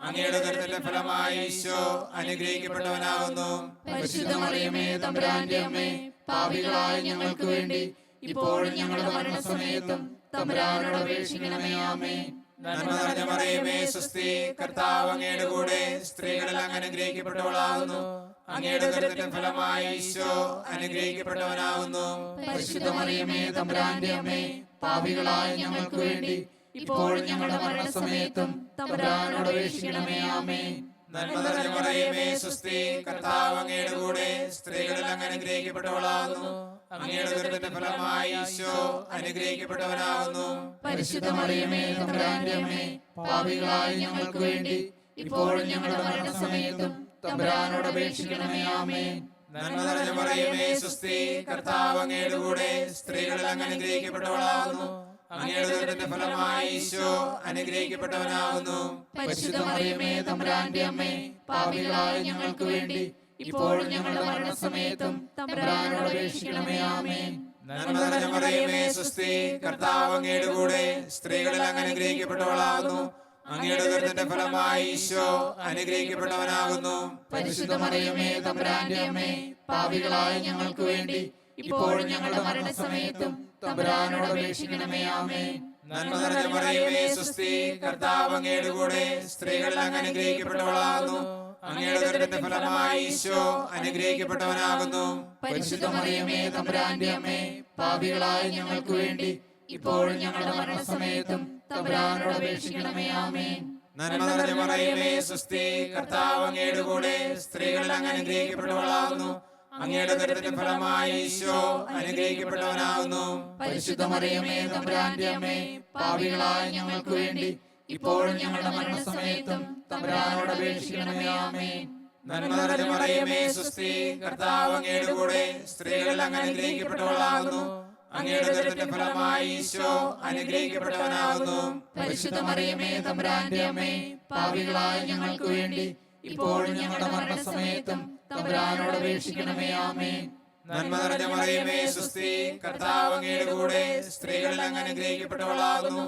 അങ്ങയുടെ ഉദരത്തിന്റെ ഫലമായി ഈശോ അനുഗ്രഹിക്കപ്പെട്ടവനാകുന്നു. പരിശുദ്ധ മറിയമേ, തമ്പുരാന്റെ അമ്മേ, പാപികളായ ഞങ്ങൾക്ക് വേണ്ടി ഇപ്പോഴും ഞങ്ങളുടെ മരണസമയത്തും തമ്പുരാനോട് അപേക്ഷിക്കണമേ. ആമേൻ. നന്മ നിറഞ്ഞ മറിയമേ, സ്വസ്തി, കർത്താവ് അങ്ങയുടെ കൂടെ സ്ത്രീകളിൽ അങ്ങ് അനുഗ്രഹിക്കപ്പെട്ടവളാകുന്നു. അങ്ങയുടെ ഉദരത്തിൻ ഫലമായി ഈശോ അനുഗ്രഹിക്കപ്പെട്ടവനാകുന്നു. പരിശുദ്ധ മറിയമേ തമ്പുരാന്റെ അമ്മേ, പാപികളായ ഞങ്ങൾക്ക് വേണ്ടി ഇപ്പോഴും ഞങ്ങളുടെ മരണസമയത്തും തമ്പുരാനോട് അപേക്ഷിക്കണമേ. ആമേൻ. നന്മ നിറഞ്ഞ മറിയമേ സ്വസ്തി, കർത്താവ് അങ്ങയുടെ കൂടെ സ്ത്രീകളിൽ അങ്ങ് അനുഗ്രഹിക്കപ്പെട്ടവളാകുന്നു. അങ്ങയുടെ ഉദരത്തിന്റെ ഫലമായി ഈശോ അനുഗ്രഹിക്കപ്പെട്ടവനാകുന്നു. പരിശുദ്ധ മറിയമേ തമ്പുരാന്റെ അമ്മേ, പാപികളായ ഞങ്ങൾക്ക് വേണ്ടി ഇപ്പോഴും ഞങ്ങളുടെ മരണസമയത്തും തമ്പുരാനോട് അപേക്ഷിക്കണമേ. ആമേൻ. നന്മ നിറഞ്ഞ മറിയമേ സ്വസ്തി, കർത്താവ് അങ്ങയുടെ കൂടെ സ്ത്രീകളിൽ അങ്ങ് അനുഗ്രഹിക്കപ്പെട്ടവളാകുന്നു. അങ്ങയുടെ ഉദരത്തിന്റെ ഫലമായി ഈശോ അനുഗ്രഹിക്കപ്പെട്ടവനാകുന്നു. പരിശുദ്ധ മറിയമേ തമ്പുരാന്റെ അമ്മേ, പാപികളായ ഞങ്ങൾക്ക് വേണ്ടി ഇപ്പോഴും ഞങ്ങളുടെ മരണസമയത്തും തമ്പുരാനോട് അപേക്ഷിക്കണമേ. ആമേൻ. നന്മ നിറഞ്ഞ മറിയമേ സ്വസ്തി, കർത്താവ് അങ്ങയുടെ കൂടെ സ്ത്രീകളിൽ അങ്ങ് അനുഗ്രഹിക്കപ്പെട്ടവളാകുന്നു. അങ്ങയുടെ ഉദരത്തിന്റെ ഫലമായി ഈശോ അനുഗ്രഹിക്കപ്പെട്ടവനാകുന്നു. പരിശുദ്ധ മറിയമേ തമ്പുരാന്റെ അമ്മേ, പാപികളായ ഞങ്ങൾക്ക് വേണ്ടി ഇപ്പോഴും ഞങ്ങളുടെ മരണസമയത്തും തമ്പുരാനോട് അപേക്ഷിക്കണമേ. ആമേൻ. നന്മ നിറഞ്ഞ മറിയമേ സ്വസ്തി, കർത്താവ് അങ്ങയുടെ കൂടെ സ്ത്രീകളിൽ അങ്ങ് അനുഗ്രഹിക്കപ്പെട്ടവളാകുന്നു. അങ്ങയുടെ ഉദരത്തിന്റെ ഫലമായി ഈശോ അനുഗ്രഹിക്കപ്പെട്ടവനാകുന്നു. പരിശുദ്ധ മറിയമേ തമ്പുരാന്റെ അമ്മേ, പാപികളായ ഞങ്ങൾക്ക് വേണ്ടി ഇപ്പോഴും ഞങ്ങളുടെ മരണസമയത്തും തമ്പുരാനോട് അപേക്ഷിക്കണമേ. ആമേൻ. നന്മ നിറഞ്ഞ മറിയമേ സ്വസ്തി, കർത്താവ് അങ്ങയുടെ കൂടെ സ്ത്രീകളിൽ അങ്ങ് അനുഗ്രഹിക്കപ്പെട്ടവളാകുന്നു. അങ്ങയുടെ ഉദരത്തിന്റെ ഫലമായി ഈശോ അനുഗ്രഹിക്കപ്പെട്ടവനാകുന്നു. പരിശുദ്ധ മറിയമേ തമ്പുരാന്റെ അമ്മേ, പാപികളായ ഞങ്ങൾക്ക് വേണ്ടി ഇപ്പോഴും ഞങ്ങളുടെ മരണസമയത്തും തമ്പുരാനോട് അപേക്ഷിക്കണമേ. ആമേൻ. നന്മ നിറഞ്ഞ മറിയമേ സ്വസ്തി, കർത്താവ് അങ്ങയുടെ കൂടെ സ്ത്രീകളിൽ അങ്ങ് അനുഗ്രഹിക്കപ്പെട്ടവളാകുന്നു. അങ്ങയുടെ ഉദരത്തിന്റെ ഫലമായി ഈശോ അനുഗ്രഹിക്കപ്പെട്ടവനാകുന്നു. പരിശുദ്ധ മറിയമേ തമ്പുരാന്റെ അമ്മേ, പാപികളായ ഞങ്ങൾക്ക് വേണ്ടി ഇപ്പോഴും ഞങ്ങളുടെ മരണസമയത്തും തമ്പുരാനോട് അപേക്ഷിക്കണമേ. ആമേൻ. നന്മ നിറഞ്ഞ മറിയമേ സ്വസ്തി, കർത്താവ് അങ്ങയുടെ കൂടെ സ്ത്രീകളിൽ അങ്ങ് അനുഗ്രഹിക്കപ്പെട്ടവളാകുന്നു.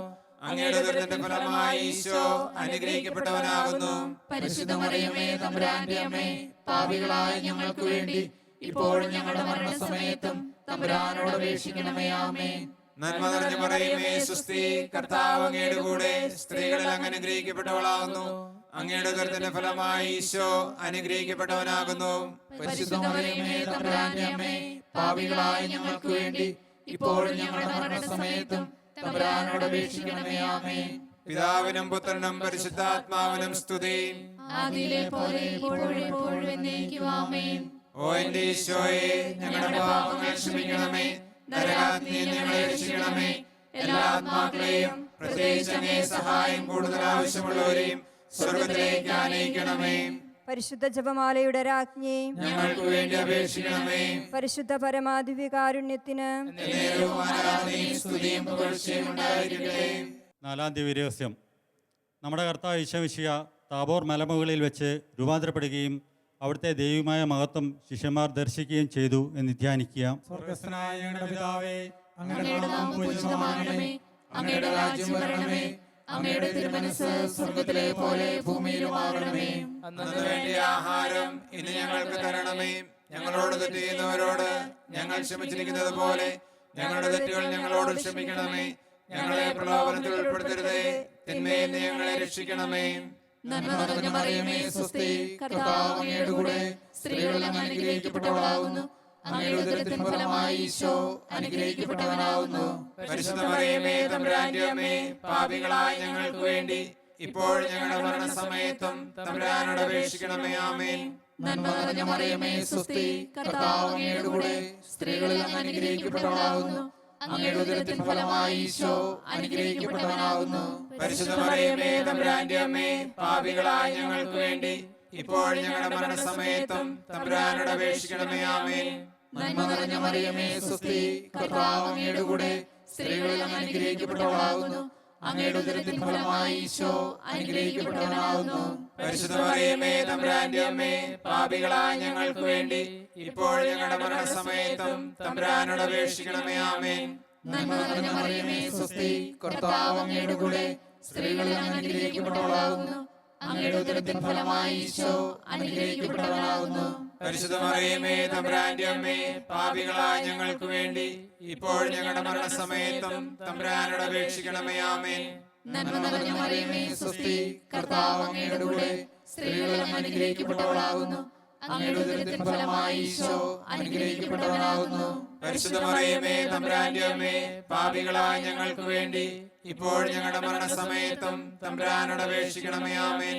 അങ്ങയുടെ ഉദരത്തിന്റെ ഫലമായി ഈശോ അനുഗ്രഹിക്കപ്പെട്ടവനാകുന്നു. പരിശുദ്ധ മറിയമേ തമ്പുരാന്റെ അമ്മേ, പാപികളായ ഞങ്ങൾക്ക് വേണ്ടി ഇപ്പോഴും ഞങ്ങളുടെ മരണസമയത്തും തമ്പുരാനോട് അപേക്ഷിക്കണമേ. ആമേൻ. നന്മ നിറഞ്ഞ മറിയമേ സ്വസ്തി, കർത്താവ് അങ്ങയുടെ കൂടെ സ്ത്രീകളിൽ അങ്ങ് അനുഗ്രഹിക്കപ്പെട്ടവളാകുന്നു. അങ്ങയുടെ ഉദരത്തിന്റെ ഫലമായി ഈശോ അനുഗ്രഹിക്കപ്പെട്ടവനാകുന്നു. പരിശുദ്ധ മറിയമേ തമ്പുരാന്റെ അമ്മേ, പാപികളായ ഞങ്ങൾക്ക് വേണ്ടി ഇപ്പോഴും ഞങ്ങളുടെ മരണസമയത്തും തമ്പുരാനോട് അപേക്ഷിക്കണമേ. ആമേൻ. പിതാവിനും പുത്രനും പരിശുദ്ധാത്മാവിനും സ്തുതി. ആദിയിലെ പോലെ ഇപ്പോഴും എപ്പോഴും എന്നേക്കും. ആമേൻ. ഓ എന്റെ ഈശോയെ, ഞങ്ങളുടെ പാപങ്ങൾ ക്ഷമിക്കണമേ. നരകാഗ്നിയിൽ ഞങ്ങളെ രക്ഷിക്കണമേ. എല്ലാ ആത്മാക്കളെയും പ്രത്യേകിച്ച് അങ്ങേ സഹായം കൂടുതൽ ആവശ്യമുള്ളവരെയും സ്വർഗത്തിലേക്ക് ആനയിക്കണമേ. പരിശുദ്ധ ജപമാലയുടെ രാജ്ഞി, ഞങ്ങൾക്ക് വേണ്ടി അപേക്ഷിക്കണമേ. പരിശുദ്ധ പരമാധികാരുണ്യത്തിന് എന്നേരവും ആരാധനയും സ്തുതിയും പുകഴ്ചയും ഉണ്ടായിരിക്കട്ടെ. നാലാം ദിവ്യരഹസ്യം. നമ്മുടെ കർത്താവ് ഈശോമിശിഹ താബോർ മലമുകളിൽ വെച്ച് രൂപാന്തരപ്പെടുകയും അവിടുത്തെ ദൈവമായ മഹത്വം ശിഷ്യന്മാർ ദർശിക്കുകയും ചെയ്തു എന്ന് ധ്യാനിക്കുക. സ്വർഗ്ഗസ്ഥനായ ഞങ്ങളുടെ പിതാവേ, അങ്ങയുടെ നാമം പൂജിതമാകണമേ. അങ്ങയുടെ രാജ്യം വരണമേ. അങ്ങയുടെ തിരുമനസ്സ് സ്വർഗ്ഗത്തിലെ പോലെ ഭൂമിയിലുമാകണമേ. അന്നു വേണ്ടിയ ആഹാരം ഇന്ന് ഞങ്ങൾക്ക് തരണമേ. ഞങ്ങളോട് തെറ്റ് ചെയ്യുന്നവരോട് ഞങ്ങൾ ക്ഷമിച്ചിരിക്കുന്നത് പോലെ ഞങ്ങളുടെ തെറ്റുകൾ ഞങ്ങളോട് ക്ഷമിക്കണമേ. ഞങ്ങളെ പ്രലോഭനത്തിൽ ഉൾപ്പെടുത്തരുതേ, തിന്മയിൽ നിന്ന് ഞങ്ങളെ രക്ഷിക്കണമേ. നന്മ നിറഞ്ഞ മറിയമേ സ്വസ്തി, കർത്താവ് അങ്ങയുടെ കൂടെ സ്ത്രീകളിൽ അങ്ങ് അനുഗ്രഹിക്കപ്പെട്ടവളാകുന്നു. അങ്ങയുടെ ഉദരത്തിൻ ഫലമായി ഈശോ അനുഗ്രഹിക്കപ്പെട്ടവനാകുന്നു. പരിശുദ്ധ മറിയമേ തമ്പുരാന്റെ അമ്മേ, പാപികളായ ഞങ്ങൾക്ക് വേണ്ടി ഇപ്പോൾ ഞങ്ങളുടെ മരണസമയത്തും തമ്പുരാനോട് അപേക്ഷിക്കണമേ. ആമേൻ. നന്മ നിറഞ്ഞ മറിയമേ സ്വസ്തി, കർത്താവ് അങ്ങയുടെ കൂടെ സ്ത്രീകളിൽ അങ്ങ് അനുഗ്രഹിക്കപ്പെട്ടവളാകുന്നു. അങ്ങയുടെ ഉദരത്തിൻ ഫലമായി ഈശോ അനുഗ്രഹിക്കപ്പെട്ടവനാകുന്നു. പരിശുദ്ധ മറിയമേ തമ്പുരാന്റെ അമ്മേ, പാപികളായ ഞങ്ങൾക്ക് വേണ്ടി ഇപ്പോൾ ഞങ്ങളുടെ മരണസമയത്തും തമ്പുരാനോട് അപേക്ഷിക്കണമേ. ആമേൻ. നന്മ നിറഞ്ഞ മറിയമേ സ്വസ്തി, കർത്താവ് അങ്ങയുടെ കൂടെ സ്ത്രീകളിൽ അങ്ങ് അനുഗ്രഹിക്കപ്പെട്ടവളാകുന്നു. അങ്ങയുടെ ഉദരത്തിൻ ഫലമായി ഈശോ അനുഗ്രഹിക്കപ്പെട്ടവനാകുന്നു. പരിശുദ്ധ മറിയമേ തമ്പുരാന്റെ അമ്മേ, പാപികളായ ഞങ്ങൾക്ക് വേണ്ടി ഇപ്പോൾ ഞങ്ങളുടെ മരണസമയത്തും തമ്പുരാനോട് അപേക്ഷിക്കണമേ. ആമേൻ. നന്മ നിറഞ്ഞ മറിയമേ സ്വസ്തി, കർത്താവ് അങ്ങയുടെ കൂടെ സ്ത്രീകളിൽ അങ്ങ് അനുഗ്രഹിക്കപ്പെട്ടവളാകുന്നു. അങ്ങയുടെ ഉദരത്തിൻ ഫലമായി ഈശോ അനുഗ്രഹിക്കപ്പെട്ടവനാകുന്നു. പരിശുദ്ധ മറിയമേ തമ്പുരാന്റെ അമ്മേ, പാപികളായ ഞങ്ങൾക്ക് വേണ്ടി ഇപ്പോൾ ഞങ്ങളുടെ മരണസമയത്തും തമ്പുരാനോട് അപേക്ഷിക്കണമേ. ആമേൻ. നന്മ നിറഞ്ഞ മറിയമേ സ്വസ്തി, കർത്താവ് അങ്ങയുടെ കൂടെ സ്ത്രീകളിൽ അങ്ങ് അനുഗ്രഹിക്കപ്പെട്ടവളാകുന്നു. അങ്ങയുടെ ഉദരത്തിൻ ഫലമായി ഈശോ അനുഗ്രഹിക്കപ്പെട്ടവനാകുന്നു. പരിശുദ്ധ മറിയമേ തമ്പുരാന്റെ അമ്മേ, പാപികളായ ഞങ്ങൾക്ക് വേണ്ടി ഇപ്പോൾ ഞങ്ങളുടെ മരണസമയത്തും തമ്പുരാനോട് അപേക്ഷിക്കണമേ. ആമേൻ.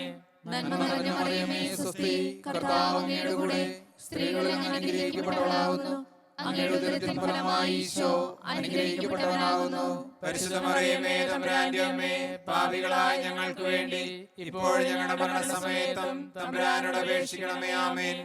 നന്മ നിറഞ്ഞ മറിയമേ സ്വസ്തി, കർത്താവ് അങ്ങയുടെ കൂടെ സ്ത്രീകളിൽ അങ്ങ് അനുഗ്രഹിക്കപ്പെട്ടവളാകുന്നു. അങ്ങയുടെ ഉദരത്തിൻ ഫലമായി ഈശോ അനുഗ്രഹിക്കപ്പെട്ടവനാകുന്നു. പരിശുദ്ധ മറിയമേ തമ്പുരാന്റെ അമ്മേ, പാപികളായ ഞങ്ങൾക്ക് വേണ്ടി ഇപ്പോൾ ഞങ്ങളുടെ മരണസമയത്തും തമ്പുരാനോട് അപേക്ഷിക്കണമേ. ആമേൻ.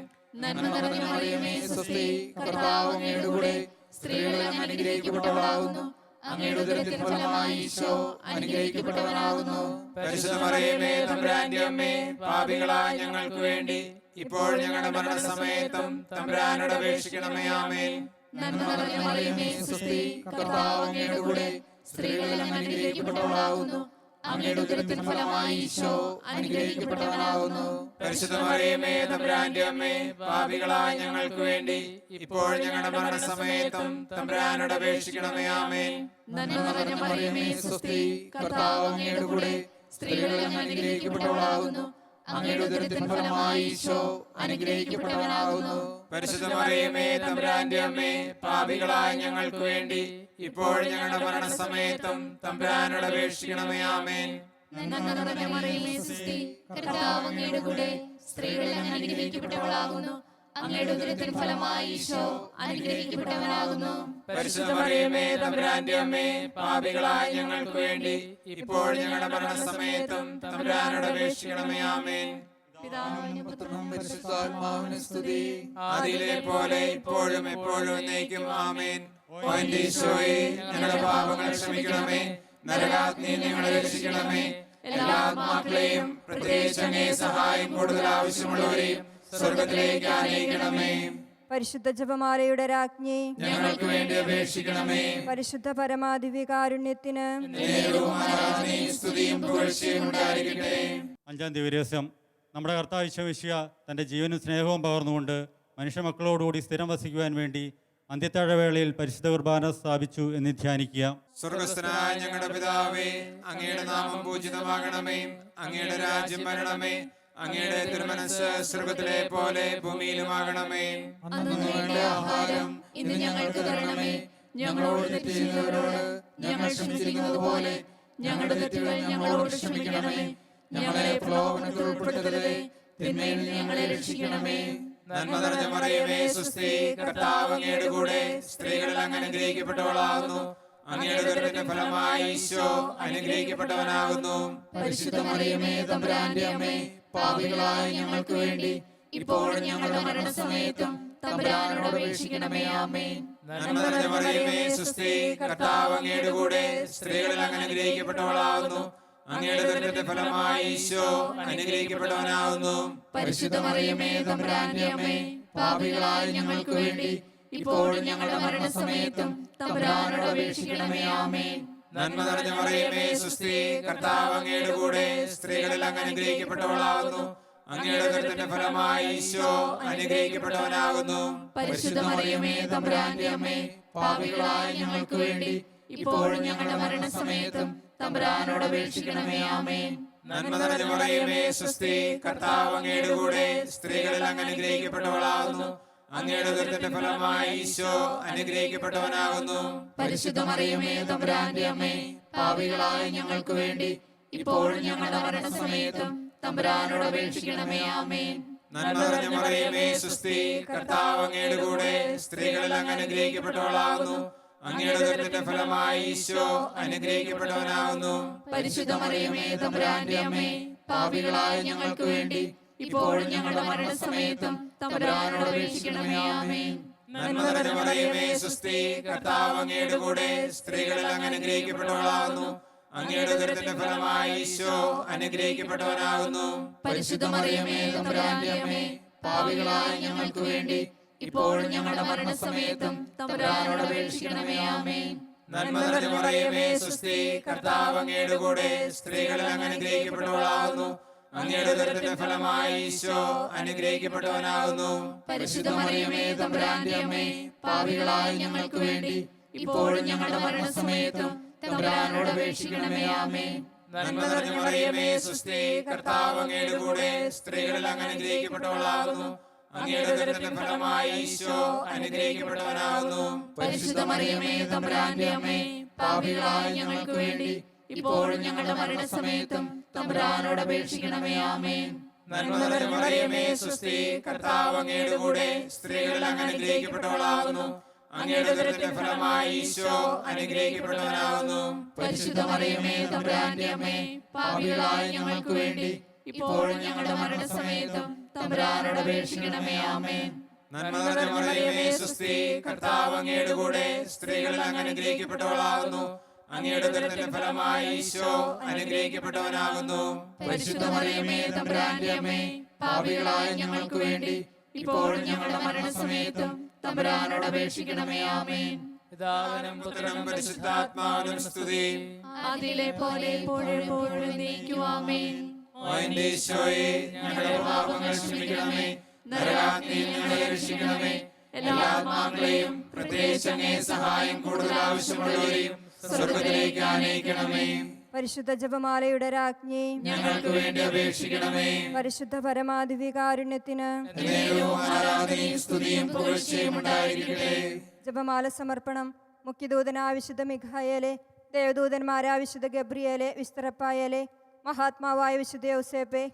നന്മ നിറഞ്ഞ മറിയമേ സ്വസ്തി, കർത്താവ് അങ്ങയുടെ കൂടെ സ്ത്രീകളിൽ അങ്ങ് അനുഗ്രഹിക്കപ്പെട്ടവളാകുന്നു. അങ്ങയുടെ ഉദരത്തിൻ ഫലമായി ഈശോ അനുഗ്രഹിക്കപ്പെട്ടവനാകുന്നു. പരിശുദ്ധ മറിയമേ തമ്പുരാന്റെ അമ്മേ, പാപികളായ ഞങ്ങൾക്ക് വേണ്ടി ഇപ്പോൾ ഞങ്ങളുടെ മരണസമയത്തും തമ്പുരാനോട് അപേക്ഷിക്കണമേ. ആമേൻ. നന്മ നിറഞ്ഞ മറിയമേ സ്വസ്തി, കർത്താവ് അങ്ങയുടെ കൂടെ സ്ത്രീകളിൽ അങ്ങ് അനുഗ്രഹിക്കപ്പെട്ടവളാകുന്നു. അങ്ങയുടെ ഉദരത്തിൻ ഫലമായി ഈശോ അനുഗ്രഹിക്കപ്പെട്ടവനാകുന്നു. പരിശുദ്ധ മറിയമേ തമ്പുരാന്റെ അമ്മേ, പാപികളായ ഞങ്ങൾക്ക് വേണ്ടി ഇപ്പോൾ ഞങ്ങളുടെ മരണസമയത്തും തമ്പുരാനോട് അപേക്ഷിക്കണമേ. ആമേൻ. നന്മ നിറഞ്ഞ മറിയമേ സ്വസ്തി, കർത്താവ് അങ്ങയുടെ കൂടെ സ്ത്രീകളിൽ അങ്ങ് അനുഗ്രഹിക്കപ്പെട്ടവളാകുന്നു. അങ്ങയുടെ ഉദരത്തിൻ ഫലമായി ഈശോ അനുഗ്രഹിക്കപ്പെട്ടവനാകുന്നു. പരിശുദ്ധ മറിയമേ തമ്പുരാന്റെ അമ്മേ, പാപികളായ ഞങ്ങൾക്ക് വേണ്ടി ഇപ്പോൾ ഞങ്ങളുടെ മരണസമയത്തും തമ്പുരാനോട് അപേക്ഷിക്കണമേ. ആമേൻ. നന്മ നിറഞ്ഞ മറിയമേ സ്വസ്തി, കർത്താവ് അങ്ങയുടെ കൂടെ സ്ത്രീകളിൽ അങ്ങ് അനുഗ്രഹിക്കപ്പെട്ടവളാകുന്നു. അങ്ങയുടെ ഉദരത്തിൻ ഫലമായി ഈശോ അനുഗ്രഹിക്കപ്പെട്ടവനാകുന്നു. പരിശുദ്ധ മറിയമേ തമ്പുരാന്റെ അമ്മേ, പാപികളായ ഞങ്ങൾക്ക് വേണ്ടി ഇപ്പോൾ ഞങ്ങളുടെ മരണസമയത്തും തമ്പുരാനോട് അപേക്ഷിക്കണമേ. ആമേൻ. പിതാവിനും പുത്രനും പരിശുദ്ധാത്മാവിന് സ്തുതി, ആദിയിലെ പോലെ ഇപ്പോഴും എപ്പോഴും എന്നേക്കും. ആമേൻ. ഓ എന്റെ ഈശോയെ, ഞങ്ങളുടെ പാപങ്ങൾ ക്ഷമിക്കണമേ, നരകാഗ്നിയിൽ ഞങ്ങളെ രക്ഷിക്കണമേ, എല്ലാ ആത്മാക്കളെയും പ്രത്യേകിച്ച് അങ്ങേ സഹായം കൂടുതൽ ആവശ്യമുള്ളവരെയും സ്വർഗത്തിലേക്ക് ആനയിക്കണമേ. പരിശുദ്ധ ജപമാലയുടെ രാജ്ഞി, ഞങ്ങൾക്ക് വേണ്ടി അപേക്ഷിക്കണമേ. പരിശുദ്ധ പരമാദിവ്യകാരുണ്യത്തിന് നേരവും ആരാധനയും സ്തുതിയും പുകഴ്ചയും ഉണ്ടായിരിക്കട്ടെ. അഞ്ചാം ദിവസം നമ്മുടെ കർത്താവ് ഈശോ മിശിഹ തൻ്റെ ജീവനും സ്നേഹവും പകർന്നുകൊണ്ട് മനുഷ്യമക്കളോടുകൂടി സ്ഥിരം വസിക്കുവാൻ വേണ്ടി അന്ത്യത്താഴവേളയിൽ പരിശുദ്ധ കുർബാന സ്ഥാപിച്ചു എന്ന് ധ്യാനിക്കുക. സ്വർഗസ്ഥനായ ഞങ്ങളുടെ പിതാവേ, അങ്ങയുടെ നാമം പൂജിതമാകണമേ, അങ്ങയുടെ രാജ്യം വരണമേ, അങ്ങയുടെ തിരുമനസ്സ് സ്വർഗത്തിലെ പോലെ ഭൂമിയിലുമാകണമേ. അന്നു വേണ്ട ആഹാരം ഇന്ന് ഞങ്ങൾക്ക് തരണമേ. ഞങ്ങളോട് തെറ്റ് ചെയ്യുന്നവരോട് ഞങ്ങൾ ക്ഷമിച്ചിരിക്കുന്നത് പോലെ ഞങ്ങളുടെ തെറ്റുകൾ ഞങ്ങളോട് ക്ഷമിക്കണമേ. ഞങ്ങളെ പ്രലോഭനത്തിൽ ഉൾപ്പെടുത്തരുതേ, തിന്മയിൽ നിന്ന് ഞങ്ങളെ രക്ഷിക്കണമേ. നന്മ നിറഞ്ഞ മറിയമേ സ്വസ്തി, കർത്താവ് അങ്ങയുടെ കൂടെ സ്ത്രീകളിൽ അങ്ങ് അനുഗ്രഹിക്കപ്പെട്ടവളാകുന്നു. അങ്ങയുടെ ഉദരത്തിന്റെ ഫലമായി ഈശോ അനുഗ്രഹിക്കപ്പെട്ടവനാകുന്നു. പരിശുദ്ധ മറിയമേ തമ്പുരാന്റെ അമ്മേ, പാപികളായ ഞങ്ങൾക്ക് വേണ്ടി ഇപ്പോഴും ഞങ്ങളുടെ മരണസമയത്തും തമ്പുരാനോട് അപേക്ഷിക്കണമേ. ആമേൻ. നന്മ നിറഞ്ഞ മറിയമേ സ്വസ്തി, കർത്താവ് അങ്ങയുടെ കൂടെ സ്ത്രീകളിൽ അങ്ങ് അനുഗ്രഹിക്കപ്പെട്ടവളാകുന്നു. അങ്ങയുടെ ഉദരത്തിന്റെ ഫലമായി ഈശോ അനുഗ്രഹിക്കപ്പെട്ടവനാകുന്നു. പരിശുദ്ധ മറിയമേ തമ്പുരാന്റെ അമ്മേ, പാപികളായ ഞങ്ങൾക്ക് വേണ്ടി ഇപ്പോഴും ഞങ്ങളുടെ മരണസമയത്തും തമ്പുരാനോട് അപേക്ഷിക്കണമേ. ആമേൻ. നന്മ നിറഞ്ഞ മറിയമേ സ്വസ്തി, കർത്താവ് അങ്ങയുടെ കൂടെ സ്ത്രീകളിൽ അങ്ങ് അനുഗ്രഹിക്കപ്പെട്ടവളാകുന്നു. അങ്ങയുടെ ഉദരത്തിന്റെ ഫലമായി ഈശോ അനുഗ്രഹിക്കപ്പെട്ടവനാകുന്നു. പരിശുദ്ധ മറിയമേ തമ്പുരാന്റെ അമ്മേ, പാപികളായ ഞങ്ങൾക്ക് വേണ്ടി ഇപ്പോഴും ഞങ്ങളുടെ മരണസമയത്തും തമ്പുരാനോട് അപേക്ഷിക്കണമേ. ആമേൻ. നന്മ നിറഞ്ഞ മറിയമേ സ്വസ്തി, കർത്താവ് അങ്ങയുടെ കൂടെ സ്ത്രീകളിൽ അങ്ങ് അനുഗ്രഹിക്കപ്പെട്ടവളാകുന്നു. അങ്ങയുടെ ഉദരത്തിന്റെ ഫലമായി ഈശോ അനുഗ്രഹിക്കപ്പെട്ടവനാകുന്നു. പരിശുദ്ധ മറിയമേ തമ്പുരാന്റെ അമ്മേ, പാപികളായ ഞങ്ങൾക്ക് വേണ്ടി ഇപ്പോഴും ഞങ്ങളുടെ മരണസമയത്തും തമ്പുരാനോട് അപേക്ഷിക്കണമേ. ആമേൻ. നന്മ നിറഞ്ഞ മറിയമേ സ്വസ്തി, കർത്താവ് അങ്ങയുടെ കൂടെ സ്ത്രീകളിൽ അങ്ങ് അനുഗ്രഹിക്കപ്പെട്ടവളാകുന്നു. അങ്ങയുടെ ഉദരത്തിന്റെ ഫലമായി ഈശോ അനുഗ്രഹിക്കപ്പെട്ടവനാകുന്നു. പരിശുദ്ധ മറിയമേ തമ്പുരാന്റെ അമ്മേ, പാപികളായ ഞങ്ങൾക്ക് വേണ്ടി ഇപ്പോഴും ഞങ്ങളുടെ മരണസമയത്തും തമ്പുരാനോട് അപേക്ഷിക്കണമേ. ആമേൻ. നന്മ നിറഞ്ഞ മറിയമേ സ്വസ്തി, കർത്താവ് അങ്ങയുടെ കൂടെ സ്ത്രീകളിൽ അങ്ങ് അനുഗ്രഹിക്കപ്പെട്ടവളാകുന്നു. അങ്ങയുടെ ഉദരത്തിന്റെ ഫലമായി ഈശോ അനുഗ്രഹിക്കപ്പെട്ടവനാകുന്നു. പരിശുദ്ധ മറിയമേ തമ്പുരാന്റെ അമ്മേ, പാപികളായ ഞങ്ങൾക്ക് വേണ്ടി ഇപ്പോഴും ഞങ്ങളുടെ മരണസമയത്തും തമ്പുരാനോട് അപേക്ഷിക്കണമേ. ആമേൻ. നന്മ നിറഞ്ഞ മറിയമേ സ്വസ്തി, കർത്താവ് അങ്ങയുടെ കൂടെ സ്ത്രീകളിൽ അങ്ങ് അനുഗ്രഹിക്കപ്പെട്ടവളാകുന്നു. അങ്ങയുടെ ഉദരത്തിന്റെ ഫലമായി ഈശോ അനുഗ്രഹിക്കപ്പെട്ടവനാകുന്നു. പരിശുദ്ധ മറിയമേ തമ്പുരാന്റെ അമ്മേ, പാപികളായ ഞങ്ങൾക്ക് വേണ്ടി ഇപ്പോഴും ഞങ്ങളുടെ മരണസമയത്തും തമ്പുരാനോട് അപേക്ഷിക്കണമേ. ആമേൻ. നന്മ നിറഞ്ഞ മറിയമേ സ്വസ്തി, കർത്താവ് അങ്ങയുടെ കൂടെ സ്ത്രീകളിൽ അങ്ങ് അനുഗ്രഹിക്കപ്പെട്ടവളാകുന്നു. അങ്ങയുടെ ഉദരത്തിൻ ഫലമായി ഈശോ അനുഗ്രഹിക്കപ്പെട്ടവനാകുന്നു. പരിശുദ്ധ മറിയമേ തമ്പുരാന്റെ അമ്മേ, പാപികളായ ഞങ്ങൾക്ക് വേണ്ടി ഇപ്പോഴും ഞങ്ങളുടെ മരണസമയത്തും തമ്പുരാനോട് അപേക്ഷിക്കണമേ. ആമേൻ. നന്മ നിറഞ്ഞ മറിയമേ സ്വസ്തി, കർത്താവ് അങ്ങയുടെ കൂടെ സ്ത്രീകളിൽ അങ്ങ് അനുഗ്രഹിക്കപ്പെട്ടവളാകുന്നു. അങ്ങയുടെ ഉദരത്തിൻ ഫലമായി ഈശോ അനുഗ്രഹിക്കപ്പെട്ടവനാകുന്നു. പരിശുദ്ധ മറിയമേ തമ്പുരാന്റെ അമ്മേ, പാപികളായ ഞങ്ങൾക്ക് വേണ്ടി ഇപ്പോഴും ഞങ്ങളുടെ മരണസമയത്തും തമ്പുരാനോട് അപേക്ഷിക്കണമേ. ആമേൻ. നന്മ നിറഞ്ഞ മറിയമേ സ്വസ്തി, കർത്താവ് അങ്ങയുടെ കൂടെ സ്ത്രീകളിൽ അങ്ങ് അനുഗ്രഹിക്കപ്പെട്ടവളാകുന്നു. അങ്ങയുടെ ഉദരത്തിൻ ഫലമായി ഈശോ അനുഗ്രഹിക്കപ്പെട്ടവനാകുന്നു. പരിശുദ്ധ മറിയമേ തമ്പുരാന്റെ അമ്മേ, പാപികളായ ഞങ്ങൾക്ക് വേണ്ടി ഇപ്പോഴും ഞങ്ങളുടെ മരണസമയത്തും തമ്പുരാനോട് അപേക്ഷിക്കണമേ. ആമേൻ. പിതാവിനും പുത്രനും പരിശുദ്ധാത്മാവിനും സ്തുതി. ആദിയിലെ പോലെ എപ്പോഴും നീക്കും. ആമേൻ. ഓ എന്റെ ഈശോയെ, ഞങ്ങളുടെ പാപങ്ങൾ ക്ഷമിക്കണമേ, നരകാഗ്നിയിൽ ഞങ്ങളെ രക്ഷിക്കണമേ. എല്ലാ ആത്മാക്കളെയും പ്രത്യേകിച്ച് അങ്ങേ സഹായം കൂടുതൽ ആവശ്യമുള്ളവരെയും സ്വർഗ്ഗത്തിലേക്ക് ആനയിക്കണമേ. പരിശുദ്ധ ജപമാലയുടെ രാജ്ഞി, ഞങ്ങൾക്ക് വേണ്ടി അപേക്ഷിക്കണമേ. പരിശുദ്ധ പരമാധികാരുണ്യത്തിന് എന്നേരവും ആരാധനയും സ്തുതിയും പുകഴ്ചയും ഉണ്ടായിരിക്കട്ടെ. ജപമാല സമർപ്പണം. മുഖ്യദൂതനായ വിശുദ്ധ മിഖായേലെ, ദേവദൂതന്മാരായ വിശുദ്ധ ഗബ്രിയേലെ, വിസ്തറപ്പായേലെ, മഹാത്മാവായ വിശുദ്ധ യൗസേപ്പെ,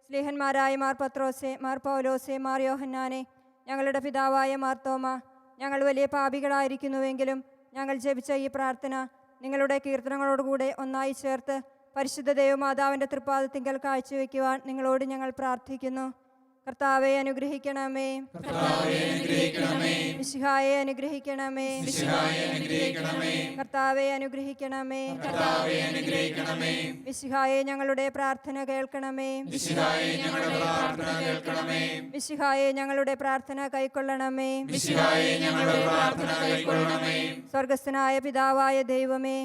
സ്ലീഹന്മാരായ മാർ പത്രോസെ, മാർ പൗലോസെ, മാർ യോഹന്നാനെ, ഞങ്ങളുടെ പിതാവായ മാർത്തോമ, ഞങ്ങൾ വലിയ പാപികളായിരിക്കുന്നുവെങ്കിലും ഞങ്ങൾ ജപിച്ച ഈ പ്രാർത്ഥന നിങ്ങളുടെ കീർത്തനങ്ങളോടുകൂടെ ഒന്നായി ചേർത്ത് പരിശുദ്ധ ദൈവമാതാവിൻ്റെ തൃപ്പാദത്തിങ്കൽ കാഴ്ചവെക്കുവാൻ നിങ്ങളോട് ഞങ്ങൾ പ്രാർത്ഥിക്കുന്നു. കർത്താവെ അനുഗ്രഹിക്കണമേ. മിശിഹായെ അനുഗ്രഹിക്കണമേ. കർത്താവെ അനുഗ്രഹിക്കണമേ. മിശിഹായെ ഞങ്ങളുടെ പ്രാർത്ഥന കേൾക്കണമേ. മിശിഹായെ ഞങ്ങളുടെ പ്രാർത്ഥന കൈക്കൊള്ളണമേ. സ്വർഗസ്ഥനായ പിതാവായ ദൈവമേ,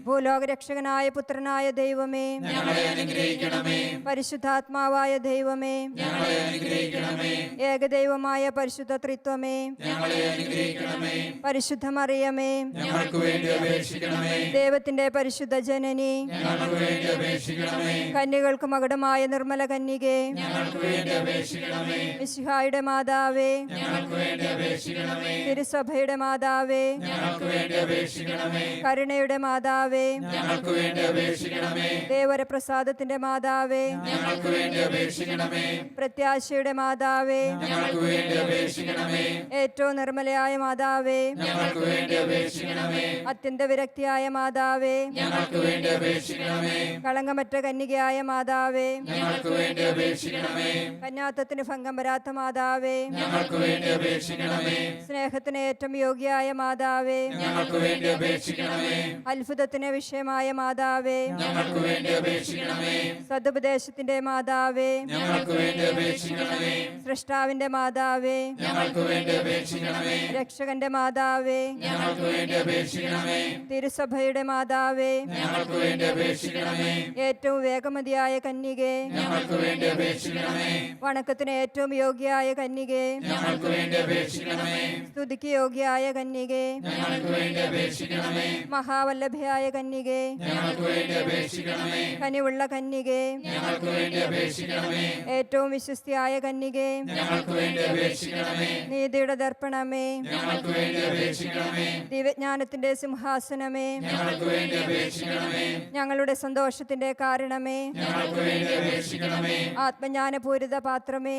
ഭൂലോകരക്ഷകനായ പുത്രനായ ദൈവമേ, പരിശുദ്ധാത്മാവായ ദൈവമേ, ഏകദൈവമായ പരിശുദ്ധ ത്രിത്വമേ, പരിശുദ്ധ മറിയമേ, ദൈവത്തിന്റെ പരിശുദ്ധ ജനനി, കന്യകൾക്ക് മകുടമായ നിർമ്മല കന്യകേ, മിശിഹായുടെ മാതാവേ, തിരുസഭയുടെ മാതാവേ, കരുണയുടെ മാതാവേ, ദേവരപ്രസാദത്തിന്റെ മാതാവേ, പ്രത്യാശയുടെ മാതാവേ, ഏറ്റവും നിർമ്മലയായ മാതാവേ, അത്യന്ത വിരക്തിയായ മാതാവേ, കളങ്കമറ്റ കന്യകയായ മാതാവേ, കന്യാത്വത്തിന് ഭംഗം വരാത്ത മാതാവേ, സ്നേഹത്തിന് ഏറ്റവും യോഗ്യയായ മാതാവേ, അത്ഭുതത്തിന് വിഷയമായ മാതാവേ, സതുപദേശത്തിന്റെ മാതാവേ, സൃഷ്ടാവിന്റെ മാതാവേ, രക്ഷകന്റെ മാതാവേ, തിരുസഭയുടെ മാതാവേ, ഏറ്റവും വേഗമതിയായ കന്യകേ, വണക്കത്തിന് ഏറ്റവും യോഗ്യയായ കന്യകേ, സ്തുതിക്ക് യോഗ്യയായ കന്യകേ, മഹാവല്ലഭയായ കന്യകേ, കനിവുള്ള കന്യകേ, ഏറ്റവും വിശ്വസ്തയായ കന്യകേ, നീതിയുടെ ദർപ്പണമേ, ദിവ്യജ്ഞാനത്തിന്റെ സിംഹാസനമേ, ഞങ്ങളുടെ സന്തോഷത്തിന്റെ കാരണമേ, ആത്മജ്ഞാനപൂരിത പാത്രമേ,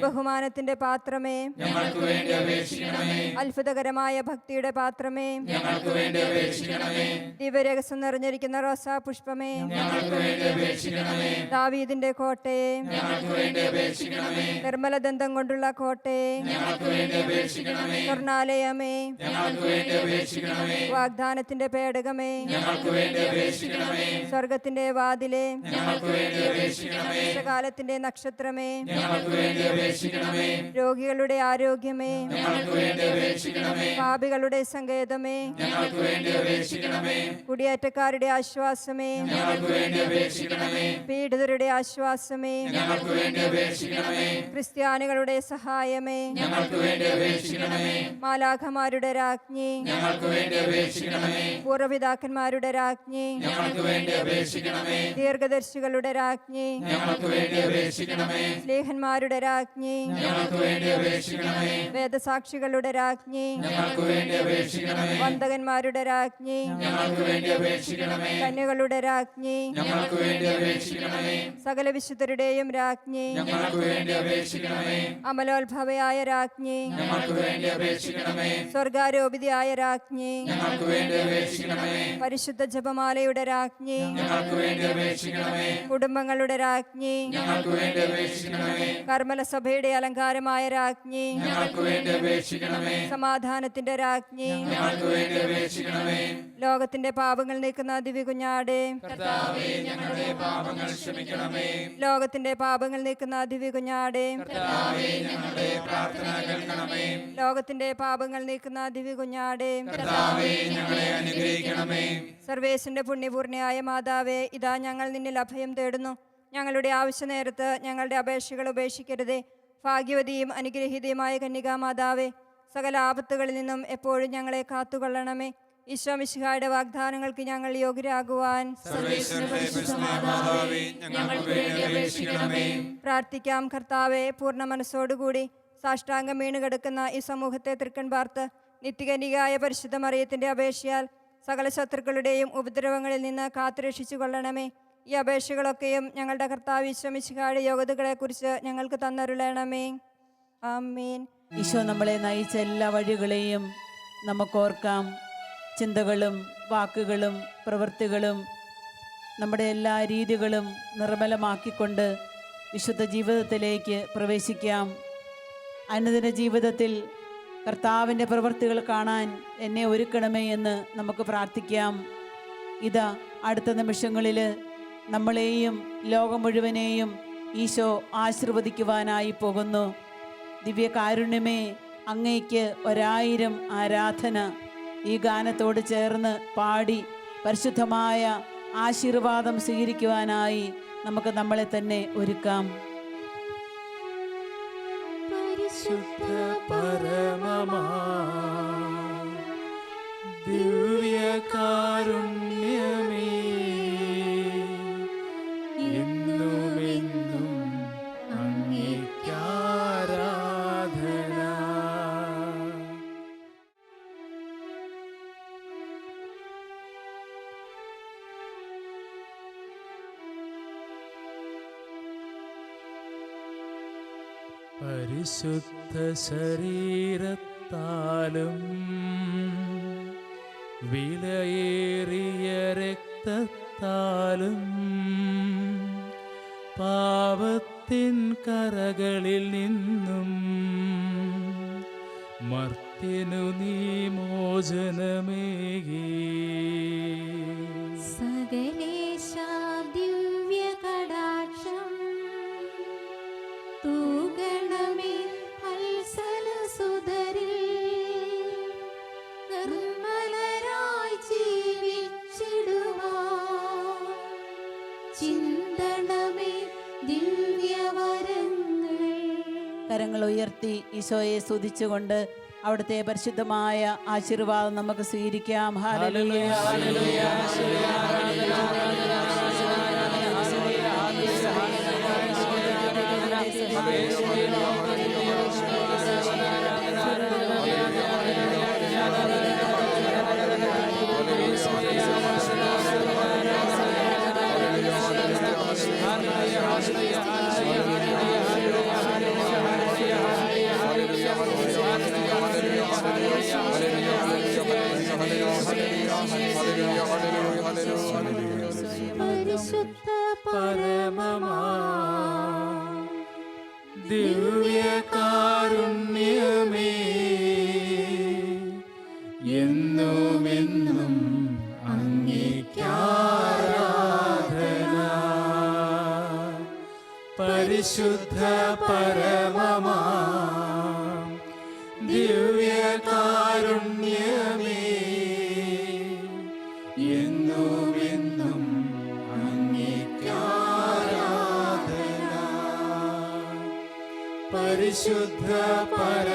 ബഹുമാനത്തിന്റെ പാത്രമേ, അത്ഭുതകരമായ ഭക്തിയുടെ പാത്രമേ, ദിവ്യരഹസ്യം നിറഞ്ഞിരിക്കുന്ന റോസാ പുഷ്പമേ, ദാവീദിന്റെ കോട്ടയെ, നിർമ്മലദന്തം കൊണ്ടുള്ള കോട്ടയെ, സ്വർണാലയമേ, വാഗ്ദാനത്തിന്റെ പേടകമേ, സ്വർഗത്തിന്റെ വാതിലെ, കാലത്തിന്റെ നക്ഷത്രമേ, രോഗികളുടെ ആരോഗ്യമേ, ഞങ്ങൾക്ക് വേണ്ടി അപേക്ഷിക്കണമേ. പാപികളുടെ സങ്കേതമേ, ഞങ്ങൾക്ക് വേണ്ടി അപേക്ഷിക്കണമേ. കുടിയേറ്റക്കാരുടെ ആശ്വാസമേ, ഞങ്ങൾക്ക് വേണ്ടി അപേക്ഷിക്കണമേ. പീഡിതരുടെ ആശ്വാസമേ, ഞങ്ങൾക്ക് വേണ്ടി അപേക്ഷിക്കണമേ. ക്രിസ്ത്യാനികളുടെ സഹായമേ, ഞങ്ങൾക്ക് വേണ്ടി അപേക്ഷിക്കണമേ. മാലാഖമാരുടെ രാജ്ഞി, ഞങ്ങൾക്ക് വേണ്ടി അപേക്ഷിക്കണമേ. പൂർവ്വപിതാക്കന്മാരുടെ രാജ്ഞി, ഞങ്ങൾക്ക് വേണ്ടി അപേക്ഷിക്കണമേ. ദീർഘദർശികളുടെ രാജ്ഞി, ഞങ്ങൾക്ക് വേണ്ടി അപേക്ഷിക്കണമേ. സ്ലേഹന്മാരുടെ രാജ്ഞി, ഞങ്ങൾക്ക് വേണ്ടി അപേക്ഷിക്കണമേ. വേദസാക്ഷികളുടെ രാജ്ഞി, ഞങ്ങൾക്ക് വേണ്ടി അപേക്ഷിക്കണമേ. വന്ദകന്മാരുടെ രാജ്ഞി, ഞങ്ങൾക്ക് വേണ്ടി അപേക്ഷിക്കണമേ. കന്യകളുടെ രാജ്ഞി, ഞങ്ങൾക്ക് വേണ്ടി അപേക്ഷിക്കണമേ. സകല വിശുദ്ധരുടെയും രാജ്ഞി, ഞങ്ങൾക്ക് വേണ്ടി അപേക്ഷിക്കണമേ. അമലോത്ഭവയായ രാജ്ഞി, ഞങ്ങൾക്ക് വേണ്ടി അപേക്ഷിക്കണമേ. സ്വർഗാരോപിതയായ രാജ്ഞി, ഞങ്ങൾക്ക് വേണ്ടി അപേക്ഷിക്കണമേ. പരിശുദ്ധ ജപമാലയുടെ രാജ്ഞി, ഞങ്ങൾക്ക് വേണ്ടി അപേക്ഷിക്കണമേ. കുടുംബങ്ങളുടെ രാജ്ഞി, ഞങ്ങൾക്ക് വേണ്ടി അപേക്ഷിക്കണമേ. കർമ്മല സഭയുടെ അലങ്കാരമായ രാജ്ഞി, ഞങ്ങൾക്ക് വേണ്ടി അപേക്ഷിക്കണമേ. സമാധാനത്തിന്റെ രാജ്ഞി, ഞങ്ങൾക്ക് വേണ്ടി അപേക്ഷിക്കണമേ. ലോകത്തിന്റെ പാപങ്ങൾ നീക്കുന്ന ദിവ്യകുഞ്ഞാടേ, കർത്താവേ, ഞങ്ങളുടെ പാപങ്ങൾ ക്ഷമിക്കണമേ. ലോകത്തിന്റെ പാപങ്ങൾ നീക്കുന്ന ദിവ്യകുഞ്ഞാടേ, കർത്താവേ, ഞങ്ങളുടെ പ്രാർത്ഥന കേൾക്കണമേ. ലോകത്തിന്റെ പാപങ്ങൾ നീക്കുന്ന ദിവ്യകുഞ്ഞാടേ, കർത്താവേ, ഞങ്ങളെ അനുഗ്രഹിക്കണമേ. സർവേശന്റെ പുണ്യപൂർണ്ണയായ മാതാവേ, ഇതാ ഞങ്ങൾ നിന്നിൽ അഭയം തേടുന്നു. ഞങ്ങളുടെ ആവശ്യ നേരത്ത് ഞങ്ങളുടെ അപേക്ഷകൾ ഉപേക്ഷിക്കരുതേ. ഭാഗ്യവതിയും അനുഗ്രഹീതയുമായ കന്യകാമാതാവേ, സകല ആപത്തുകളിൽ നിന്നും എപ്പോഴും ഞങ്ങളെ കാത്തുകൊള്ളണമേ. ഈശോ മിശിഹായുടെ വാഗ്ദാനങ്ങൾക്ക് ഞങ്ങൾ യോഗ്യരാകുവാൻ ഞങ്ങൾക്ക് വേണ്ടി അപേക്ഷിക്കണമേ. പ്രാർത്ഥിക്കാം. കർത്താവെ, പൂർണ്ണ മനസ്സോടുകൂടി സാഷ്ടാംഗം വീണ് കിടക്കുന്ന ഈ സമൂഹത്തെ തൃക്കൺ പാർത്ത് നിത്യകന്യകയായ പരിശുദ്ധ മറിയത്തിന്റെ അപേക്ഷയാൽ സകല ശത്രുക്കളുടെയും ഉപദ്രവങ്ങളിൽ നിന്ന് കാത്തുരക്ഷിച്ചു കൊള്ളണമേ. ഈ അപേക്ഷകളൊക്കെയും ഞങ്ങളുടെ കർത്താവ് ഈശോ മിശിഹായുടെ യോഗ്യതകളെക്കുറിച്ച് ഞങ്ങൾക്ക് തന്നരുളണമേ. ആമേൻ. ഈശോ നമ്മളെ നയിച്ച എല്ലാ വഴികളെയും നമുക്കോർക്കാം. ചിന്തകളും വാക്കുകളും പ്രവൃത്തികളും നമ്മുടെ എല്ലാ രീതികളും നിർമ്മലമാക്കിക്കൊണ്ട് വിശുദ്ധ ജീവിതത്തിലേക്ക് പ്രവേശിക്കാം. അനുദിന ജീവിതത്തിൽ കർത്താവിൻ്റെ പ്രവൃത്തികൾ കാണാൻ എന്നെ ഒരുക്കണമേ എന്ന് നമുക്ക് പ്രാർത്ഥിക്കാം. ഇതാ അടുത്ത നിമിഷങ്ങളിൽ നമ്മളെയും ലോകം മുഴുവനെയും ഈശോ ആശീർവദിക്കുവാനായി പോകുന്നു. ദിവ്യകാരുണ്യമേ, അങ്ങയ്ക്ക് 1000 ആരാധന. ഈ ഗാനത്തോട് ചേർന്ന് പാടി പരിശുദ്ധമായ ആശീർവാദം സ്വീകരിക്കുവാനായി നമുക്ക് നമ്മളെ തന്നെ ഒരുക്കാം. പരിശുദ്ധ പരമമാ ദിവ്യകാരുണ്യമേ, എന്നുമെന്നും അങ്ങേക്കാരാധന. പരിശുദ്ധ ശരീരത്താലും വിലയേറിയ രക്തത്താലും പാപത്തിൻ കറകളിൽ നിന്നും മർത്യനു നീ മോചനമേകി. സകലേശാ ദിവ്യകടാക്ഷം തൂകണമേ വത്സലസുതരിൽ. നിർമ്മലരായി ജീവിച്ചിടുവാൻ ചിന്തണമേ ദിവ്യവരങ്ങൾ. കരങ്ങൾ ഉയർത്തി ഈശോയെ സ്തുതിച്ചുകൊണ്ട് അവിടുത്തെ പരിശുദ്ധമായ ആശീർവാദം നമുക്ക് സ്വീകരിക്കാം. ഹല്ലേലൂയ, ഹല്ലേലൂയ, പരിശുദ്ധ പരമമാ ദിവ്യകാരുണ്യമേ, എന്നുമെന്നും അങ്ങേക്കാരാധന. പരിശുദ്ധ പരമമാ ദിവ്യകാരുണ്യമേ, എന്നുമെന്നും അങ്ങേക്കാരാധന. പരിശുദ്ധ പരമ